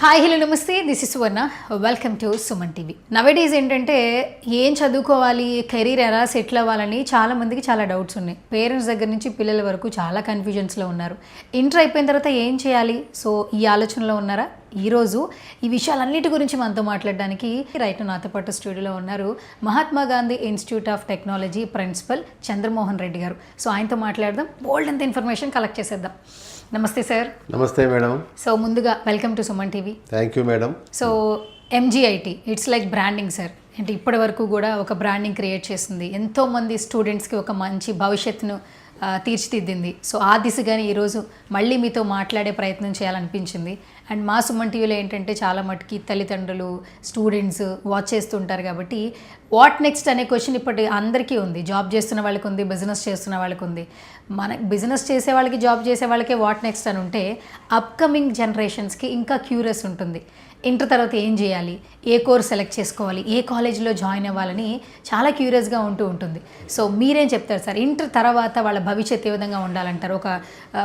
Hi hello నమస్తే, this is Suvarna. Welcome to Suman TV. Nowadays ఏంటంటే ఏం చదువుకోవాలి, కెరీర్ ఎలా సెటిల్ అవ్వాలని చాలామందికి చాలా డౌట్స్ ఉన్నాయి. పేరెంట్స్ దగ్గర నుంచి పిల్లల వరకు చాలా కన్ఫ్యూజన్స్లో ఉన్నారు. ఇంటర్ అయిపోయిన తర్వాత ఏం చేయాలి, సో ఈ ఆలోచనలో ఉన్నారా? ఈరోజు ఈ విషయాలన్నిటి గురించి మనతో మాట్లాడడానికి రైట్ నాతో పాటు స్టూడియోలో ఉన్నారు Mahatma Gandhi institute of technology principal Chandramohan Reddy garu. So ఆయనతో మాట్లాడదాం, బోల్డ్ అంత ఇన్ఫర్మేషన్ కలెక్ట్ చేసేద్దాం. నమస్తే సార్. నమస్తే మేడం. సో ముందుగా welcome to Suman TV. Thank you madam. So MGIT it's like branding sir. అంటే ఇప్పటి వరకు కూడా ఒక బ్రాండింగ్ క్రియేట్ చేస్తుంది, ఎంతోమంది స్టూడెంట్స్కి ఒక మంచి భవిష్యత్తును తీర్చిదిద్దింది. సో ఆ దిశగానే ఈరోజు మళ్ళీ మీతో మాట్లాడే ప్రయత్నం చేయాలనిపించింది. అండ్ మా సుమన్ టీవీలో ఏంటంటే చాలా మటుకి తల్లిదండ్రులు స్టూడెంట్స్ వాచ్ చేస్తుంటారు కాబట్టి వాట్ నెక్స్ట్ అనే క్వశ్చన్ ఇప్పటి అందరికీ ఉంది. జాబ్ చేస్తున్న వాళ్ళకి ఉంది, బిజినెస్ చేస్తున్న వాళ్ళకి ఉంది. మన బిజినెస్ చేసే వాళ్ళకి, జాబ్ చేసే వాళ్ళకే వాట్ నెక్స్ట్ అని ఉంటే అప్కమింగ్ జనరేషన్స్కి ఇంకా క్యూరియస్ ఉంటుంది. ఇంటర్ తర్వాత ఏం చేయాలి, ఏ కోర్స్ సెలెక్ట్ చేసుకోవాలి, ఏ కాలేజీలో జాయిన్ అవ్వాలని చాలా క్యూరియస్గా ఉంటుంది. సో మీరేం చెప్తారు సార్, ఇంటర్ తర్వాత వాళ్ళ భవిష్యత్తు ఏ విధంగా ఉండాలంటారు ఒక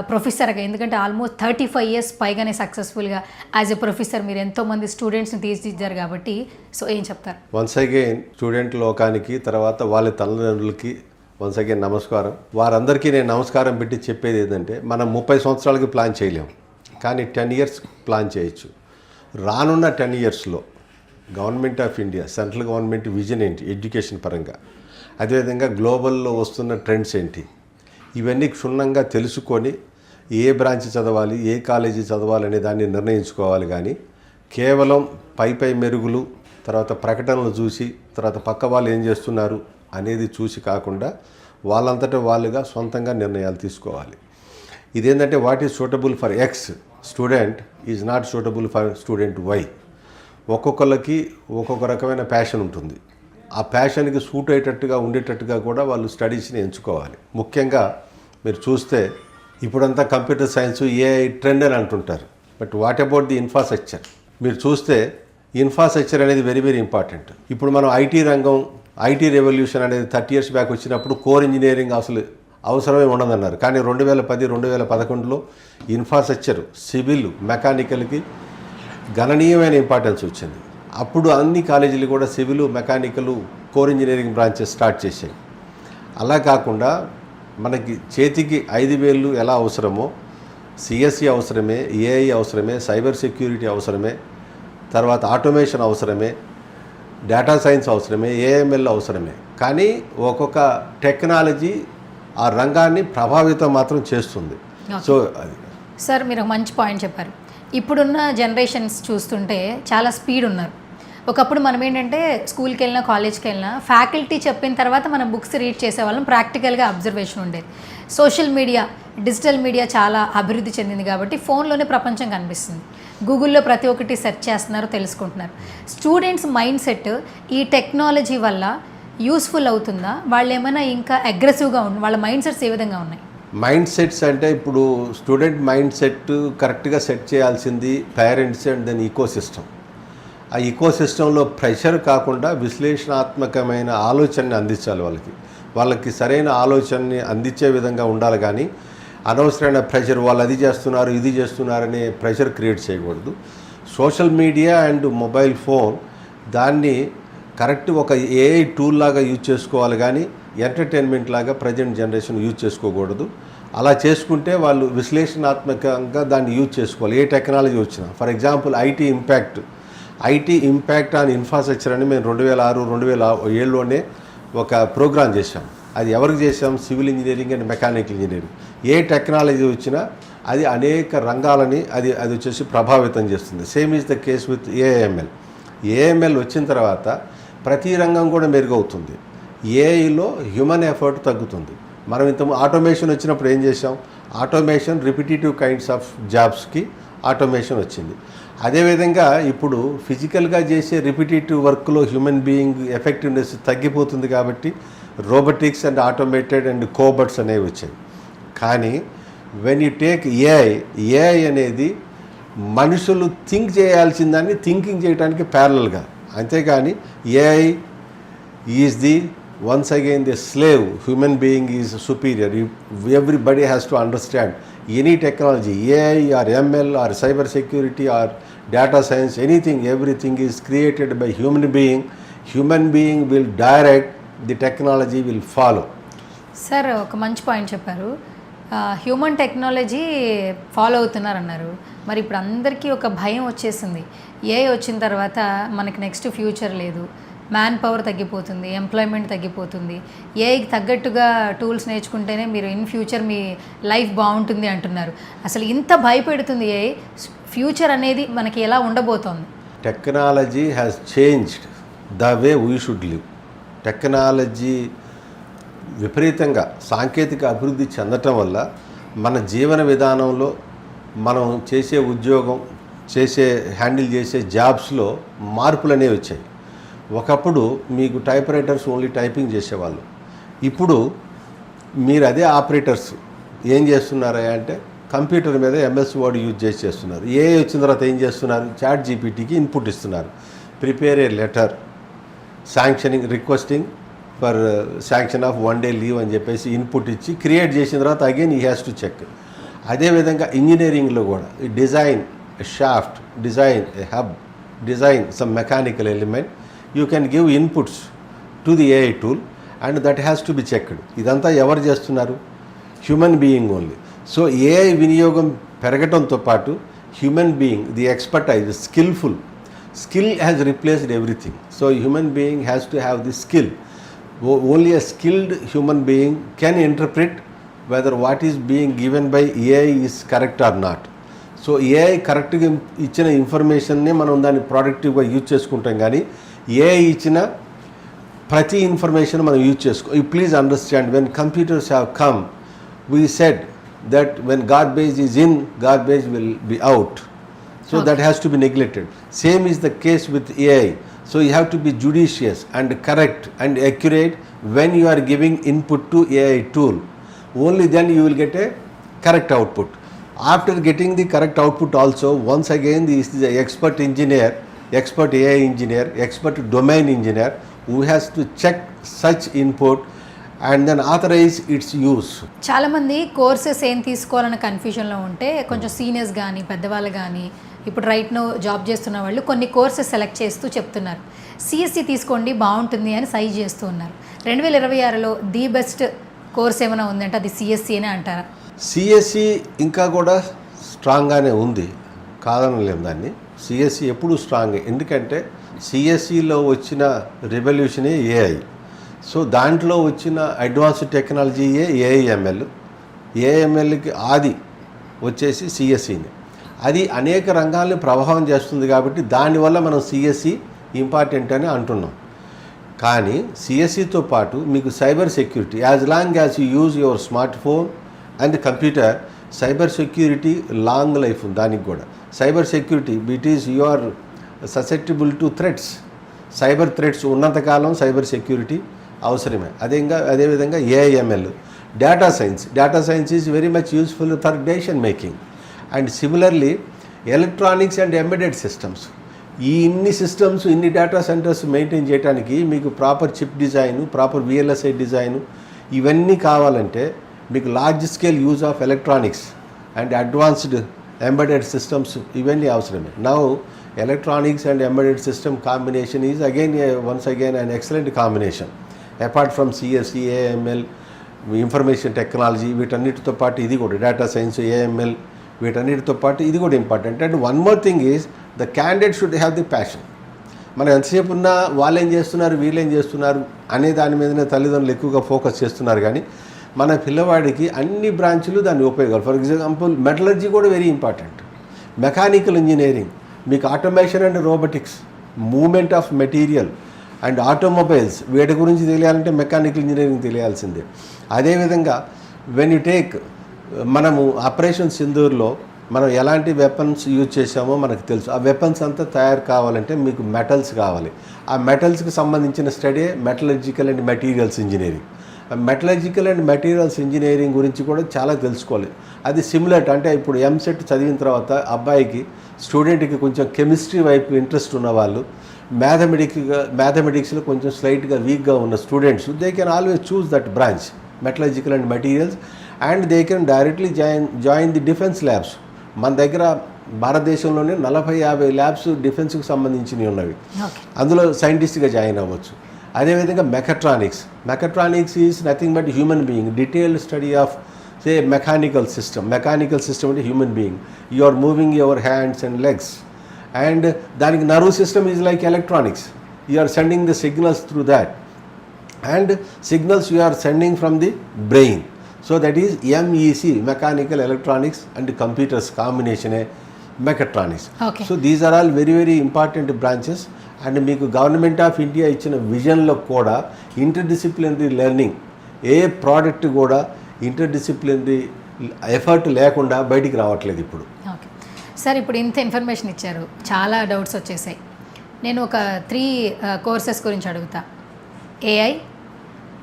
ప్రొఫెసర్గా? ఎందుకంటే ఆల్మోస్ట్ 35 years పైగానే సక్సెస్ఫుల్గా యాజ్ ఎ ప్రొఫెసర్ మీరు ఎంతోమంది స్టూడెంట్స్ని తీర్చిదిద్దారు కాబట్టి, సో ఏం చెప్తారు? వన్స్ అగైన్ స్టూడెంట్ లోకానికి, తర్వాత వాళ్ళ తల్లిదండ్రులకి వన్స్ అగైన్ నమస్కారం. వారందరికీ నేను నమస్కారం పెట్టి చెప్పేది ఏంటంటే, మనం 30 సంవత్సరాలకి ప్లాన్ చేయలేము, కానీ 10 years ప్లాన్ చేయొచ్చు. రానున్న 10 yearsలో government of India, central government vision ఏంటి ఎడ్యుకేషన్ పరంగా, అదేవిధంగా గ్లోబల్లో వస్తున్న ట్రెండ్స్ ఏంటి, ఇవన్నీ క్షుణ్ణంగా తెలుసుకొని ఏ బ్రాంచ్ చదవాలి, ఏ కాలేజీ చదవాలి అనే దాన్ని నిర్ణయించుకోవాలి. కానీ కేవలం పై మెరుగులు, తర్వాత ప్రకటనలు చూసి, తర్వాత పక్క వాళ్ళు ఏం చేస్తున్నారు అనేది చూసి కాకుండా వాళ్ళంతటా వాళ్ళుగా సొంతంగా నిర్ణయాలు తీసుకోవాలి. ఇదేంటంటే what is suitable for X student is not suitable for student Y. ఒక్కొక్కళ్ళకి ఒక్కొక్క రకమైన ప్యాషన్ ఉంటుంది. ఆ ప్యాషన్కి సూట్ అయ్యేటట్టుగా ఉండేటట్టుగా కూడా వాళ్ళు స్టడీస్ని ఎంచుకోవాలి. ముఖ్యంగా మీరు చూస్తే ఇప్పుడంతా కంప్యూటర్ సైన్స్, ఏఐ ట్రెండ్ అని అంటుంటారు. But what about the infrastructure? మీరు చూస్తే ఇన్ఫ్రాస్ట్రక్చర్ అనేది వెరీ వెరీ ఇంపార్టెంట్. ఇప్పుడు మనం ఐటీ రంగం, ఐటీ రెవల్యూషన్ అనేది 30 years బ్యాక్ వచ్చినప్పుడు కోర్ ఇంజనీరింగ్ అసలు అవసరమే ఉండదన్నారు. కానీ 2010, 2011లో ఇన్ఫ్రాస్ట్రక్చర్, సివిల్, మెకానికల్కి గణనీయమైన ఇంపార్టెన్స్ వచ్చింది. అప్పుడు అన్ని కాలేజీలు కూడా civil, mechanical, core engineering branches start చేశాయి. అలా కాకుండా మనకి చేతికి 5,000 ఎలా అవసరమో సిఎస్సి అవసరమే, ఏఐ అవసరమే, సైబర్ సెక్యూరిటీ అవసరమే, తర్వాత ఆటోమేషన్ అవసరమే, డేటా సైన్స్ అవసరమే, ఏఎంఎల్ అవసరమే. కానీ ఒక్కొక్క టెక్నాలజీ ఆ రంగాన్ని ప్రభావితం మాత్రం చేస్తుంది. సో సార్ మీరు మంచి పాయింట్ చెప్పారు. ఇప్పుడున్న జనరేషన్స్ చూస్తుంటే చాలా స్పీడ్ ఉన్నారు. ఒకప్పుడు మనం ఏంటంటే స్కూల్కి వెళ్ళినా, కాలేజ్కి వెళ్ళినా ఫ్యాకల్టీ చెప్పిన తర్వాత మనం బుక్స్ రీడ్ చేసేవాళ్ళం, ప్రాక్టికల్గా అబ్జర్వేషన్ ఉండేది. సోషల్ మీడియా, డిజిటల్ మీడియా చాలా అభివృద్ధి చెందింది కాబట్టి ఫోన్లోనే ప్రపంచం కనిపిస్తుంది. గూగుల్లో ప్రతి ఒక్కటి సెర్చ్ చేస్తున్నారు, తెలుసుకుంటున్నారు. స్టూడెంట్స్ మైండ్ సెట్ ఈ టెక్నాలజీ వల్ల యూస్ఫుల్ అవుతుందా? వాళ్ళు ఏమైనా ఇంకా అగ్రెసివ్గా వాళ్ళ మైండ్ సెట్స్ ఏ విధంగా ఉన్నాయి? మైండ్ సెట్స్ అంటే ఇప్పుడు స్టూడెంట్ మైండ్ సెట్ కరెక్ట్గా సెట్ చేయాల్సింది parents and then eco system. ఆ ఈకో సిస్టంలో ప్రెషర్ కాకుండా విశ్లేషణాత్మకమైన ఆలోచనని అందించాలి. వాళ్ళకి సరైన ఆలోచనని అందించే విధంగా ఉండాలి. కానీ అనవసరమైన ప్రెషర్, వాళ్ళు అది చేస్తున్నారు, ఇది చేస్తున్నారనే ప్రెషర్ క్రియేట్ చేయకూడదు. Social media and mobile phone దాన్ని కరెక్ట్ ఒక ఏఐ టూల్ లాగా యూజ్ చేసుకోవాలి, కానీ ఎంటర్టైన్మెంట్ లాగా ప్రజెంట్ జనరేషన్ యూజ్ చేసుకోకూడదు. అలా చేసుకుంటే వాళ్ళు విశ్లేషణాత్మకంగా దాన్ని యూజ్ చేసుకోవాలి, ఏ టెక్నాలజీ వచ్చినా. For example IT impact on infrastructure అని మేము 2006, 2007లోనే ఒక ప్రోగ్రాం చేశాం. అది ఎవరికి చేసాం? Civil engineering and mechanical engineering. A technology వచ్చినా అది అనేక రంగాలని అది వచ్చేసి ప్రభావితం చేస్తుంది. Same is the case with AML వచ్చిన తర్వాత ప్రతి రంగం కూడా మెరుగవుతుంది. ఏఐలో హ్యూమన్ ఎఫర్ట్ తగ్గుతుంది. మనం ఇంత ఆటోమేషన్ వచ్చినప్పుడు ఏం చేసాం? ఆటోమేషన్ రిపిటేటివ్ కైండ్స్ ఆఫ్ జాబ్స్కి ఆటోమేషన్ వచ్చింది. అదేవిధంగా ఇప్పుడు ఫిజికల్గా చేసే రిపిటేటివ్ వర్క్లో హ్యూమన్ బీయింగ్ ఎఫెక్టివ్నెస్ తగ్గిపోతుంది. కాబట్టి రోబోటిక్స్ అండ్ ఆటోమేటెడ్ అండ్ కోబట్స్ అనేవి వచ్చాయి. కానీ వెన్ యూ టేక్ ఏఐ అనేది మనుషులు థింక్ చేయాల్సిన దాన్ని థింకింగ్ చేయడానికి ప్యారలల్గా, అంతేగాని AI is the once again the slave, human being is superior. Everybody has to understand any technology, AI or ML or cyber security or data science, anything, everything is created by human being. Human being will direct, the technology will follow. Sir ఒక మంచి point చెప్పారు. Human technology follow అవుతున్నారన్నారు. మరి ఇప్పుడు అందరికీ ఒక భయం వచ్చేసింది. ఏఐ వచ్చిన తర్వాత మనకి నెక్స్ట్ ఫ్యూచర్ లేదు, మ్యాన్ పవర్ తగ్గిపోతుంది, ఎంప్లాయ్మెంట్ తగ్గిపోతుంది, ఏఐకి తగ్గట్టుగా టూల్స్ నేర్చుకుంటేనే మీరు ఇన్ ఫ్యూచర్ మీ లైఫ్ బాగుంటుంది అంటున్నారు. అసలు ఇంత భయపెడుతుంది ఏఐ, ఫ్యూచర్ అనేది మనకి ఎలా ఉండబోతోంది? Technology has changed the way we should live. Technology విపరీతంగా సాంకేతిక అభివృద్ధి చెందటం వల్ల మన జీవన విధానంలో మనం చేసే ఉద్యోగం, హ్యాండిల్ చేసే జాబ్స్లో మార్పులు అనేవి వచ్చాయి. ఒకప్పుడు మీకు టైప్ రైటర్స్ ఓన్లీ టైపింగ్ చేసేవాళ్ళు. ఇప్పుడు మీరు అదే ఆపరేటర్స్ ఏం చేస్తున్నారా అంటే కంప్యూటర్ మీద ఎంఎస్ వర్డ్ యూజ్ చేస్తున్నారు. ఏఐ వచ్చిన తర్వాత ఏం చేస్తున్నారు? చాట్ జీపీటీకి ఇన్పుట్ ఇస్తున్నారు. Prepare A letter, sanctioning, requesting for sanction of 1 day leave అని చెప్పేసి ఇన్పుట్ ఇచ్చి క్రియేట్ చేసిన తర్వాత అగైన్ ఈ హ్యాస్ టు చెక్. అదేవిధంగా ఇంజనీరింగ్లో కూడా design shaft, design hub, design some mechanical element, you can give inputs to the AI tool and that has to be checked. ఇదంతా ఎవరు చేస్తున్నారు? Human being only. So AI వినియోగం పెరగటంతో పాటు human being, the expertise, skilful, skill has replaced everything. So human being has to have the skill. Only a skilled human being can interpret whether what is being given by AI is correct or not. So AI కరెక్ట్గా ఇచ్చిన ఇన్ఫర్మేషన్ని మనం దాన్ని ప్రొడక్టివ్గా use చేసుకుంటాం, కానీ AI ఇచ్చిన ప్రతి information మనం యూజ్ చేసుకో. You please understand, when computers have come, we said that when garbage is in, garbage will be out. So that has to be neglected. Same is the case with AI. So you have to be judicious and correct and accurate when you are giving input to AI tool. Only then you will get a correct output. After getting the correct output also, once again this is the expert engineer, expert AI engineer, expert domain engineer who has to check such input and then authorize its use. చాలామంది courses ఏం తీసుకోవాలన్న కన్ఫ్యూజన్లో ఉంటే కొంచెం seniors కానీ పెద్దవాళ్ళు కానీ ఇప్పుడు రైట్నో జాబ్ చేస్తున్న వాళ్ళు కొన్ని కోర్సెస్ సెలెక్ట్ చేస్తూ చెప్తున్నారు. సిఎస్సి తీసుకోండి బాగుంటుంది అని సైజ్ చేస్తూ ఉన్నారు. 2026లో ది బెస్ట్ కోర్స్ ఏమైనా ఉందంటే అది సిఎస్సి అనే అంటారా? సిఎస్సి ఇంకా కూడా స్ట్రాంగ్గానే ఉంది, కాదనలేము దాన్ని. సిఎస్సి ఎప్పుడు స్ట్రాంగ్, ఎందుకంటే సిఎస్సిలో వచ్చిన రెవల్యూషనే ఏఐ. సో దాంట్లో వచ్చిన అడ్వాన్స్డ్ టెక్నాలజీయే ఏఐఎంఎల్. ఏఐఎంఎల్కి ఆది వచ్చేసి సిఎస్సిని. అది అనేక రంగాల్ని ప్రభావం చేస్తుంది కాబట్టి దానివల్ల మనం సిఎస్సి ఇంపార్టెంట్ అని అంటున్నాం. కానీ సిఎస్సితో పాటు మీకు cyber security, as long as you use your smart phone and computer, cyber security long life ఉంది దానికి కూడా. Cyber security it is you are susceptible to threats. Cyber threats ఉన్నంతకాలం సైబర్ సెక్యూరిటీ అవసరమే. అదేవిధంగా AI ML, data science is very much useful for decision making. And similarly electronics and embedded systems, ఈ ఇన్ని systems, ఇన్ని data centres maintain చేయడానికి మీకు proper chip design, proper VLSI design, ఇవన్నీ కావాలంటే మీకు large scale use of electronics and advanced embedded systems ఇవన్నీ అవసరమే. Now electronics and embedded system combination is once again an excellent combination. Apart from CSC, AML, information technology, వీటన్నిటితో పాటు ఇది కూడా data science, AML, వీటన్నిటితో పాటు ఇది కూడా important. And one more thing is the candidate should have the passion. మనం ఎంతసేపు ఉన్నా వాళ్ళు ఏం చేస్తున్నారు, వీళ్ళు ఏం చేస్తున్నారు అనే దాని మీదనే తల్లిదండ్రులు ఎక్కువగా ఫోకస్ చేస్తున్నారు. కానీ మన పిల్లవాడికి అన్ని బ్రాంచ్లు దాన్ని ఉపయోగాలు. ఫర్ ఎగ్జాంపుల్ మెటలర్జీ కూడా వెరీ ఇంపార్టెంట్. మెకానికల్ ఇంజనీరింగ్, మీకు automation and robotics, movement of material and automobiles, వీటి గురించి తెలియాలంటే మెకానికల్ ఇంజనీరింగ్ తెలియాల్సిందే. అదేవిధంగా వెన్ యూ టేక్, మనము ఆపరేషన్ సింధూర్లో మనం ఎలాంటి వెపన్స్ యూజ్ చేసామో మనకు తెలుసు. ఆ వెపన్స్ అంతా తయారు కావాలంటే మీకు మెటల్స్ కావాలి. ఆ మెటల్స్కి సంబంధించిన study metallurgical and materials engineering. Metallurgical and materials engineering గురించి కూడా చాలా తెలుసుకోవాలి. అది సిమిలర్, అంటే ఇప్పుడు ఎంసెట్ చదివిన తర్వాత అబ్బాయికి, స్టూడెంట్కి కొంచెం కెమిస్ట్రీ వైపు ఇంట్రెస్ట్ ఉన్న వాళ్ళు, మ్యాథమెటిక్స్లో కొంచెం స్లైట్గా వీక్గా ఉన్న students, they can always choose that branch, metallurgical and materials, and they can directly join the defence labs. మన దగ్గర భారతదేశంలోనే 40-50 ల్యాబ్స్ డిఫెన్స్కి సంబంధించినవి ఉన్నవి. ఓకే. అందులో సైంటిస్ట్గా జాయిన్ అవ్వచ్చు. అదేవిధంగా mechatronics is nothing but human being, detailed study of say mechanical system అంటే human being, you are moving your hands and legs, and దానికి nerve system is like electronics, you are sending the signals through that, and signals you are sending from the brain. So that is MEC, mechanical electronics and computers combination mechatronics. Okay. So these are all very very important branches, and మీకు government of India ఇచ్చిన విజన్లో కూడా interdisciplinary learning, ఏ product కూడా interdisciplinary effort లేకుండా బయటికి రావట్లేదు ఇప్పుడు. Okay sir, ఇప్పుడు ఇంత ఇన్ఫర్మేషన్ ఇచ్చారు, చాలా డౌట్స్ వచ్చేసాయి. నేను ఒక 3 కోర్సెస్ గురించి అడుగుతా. AI,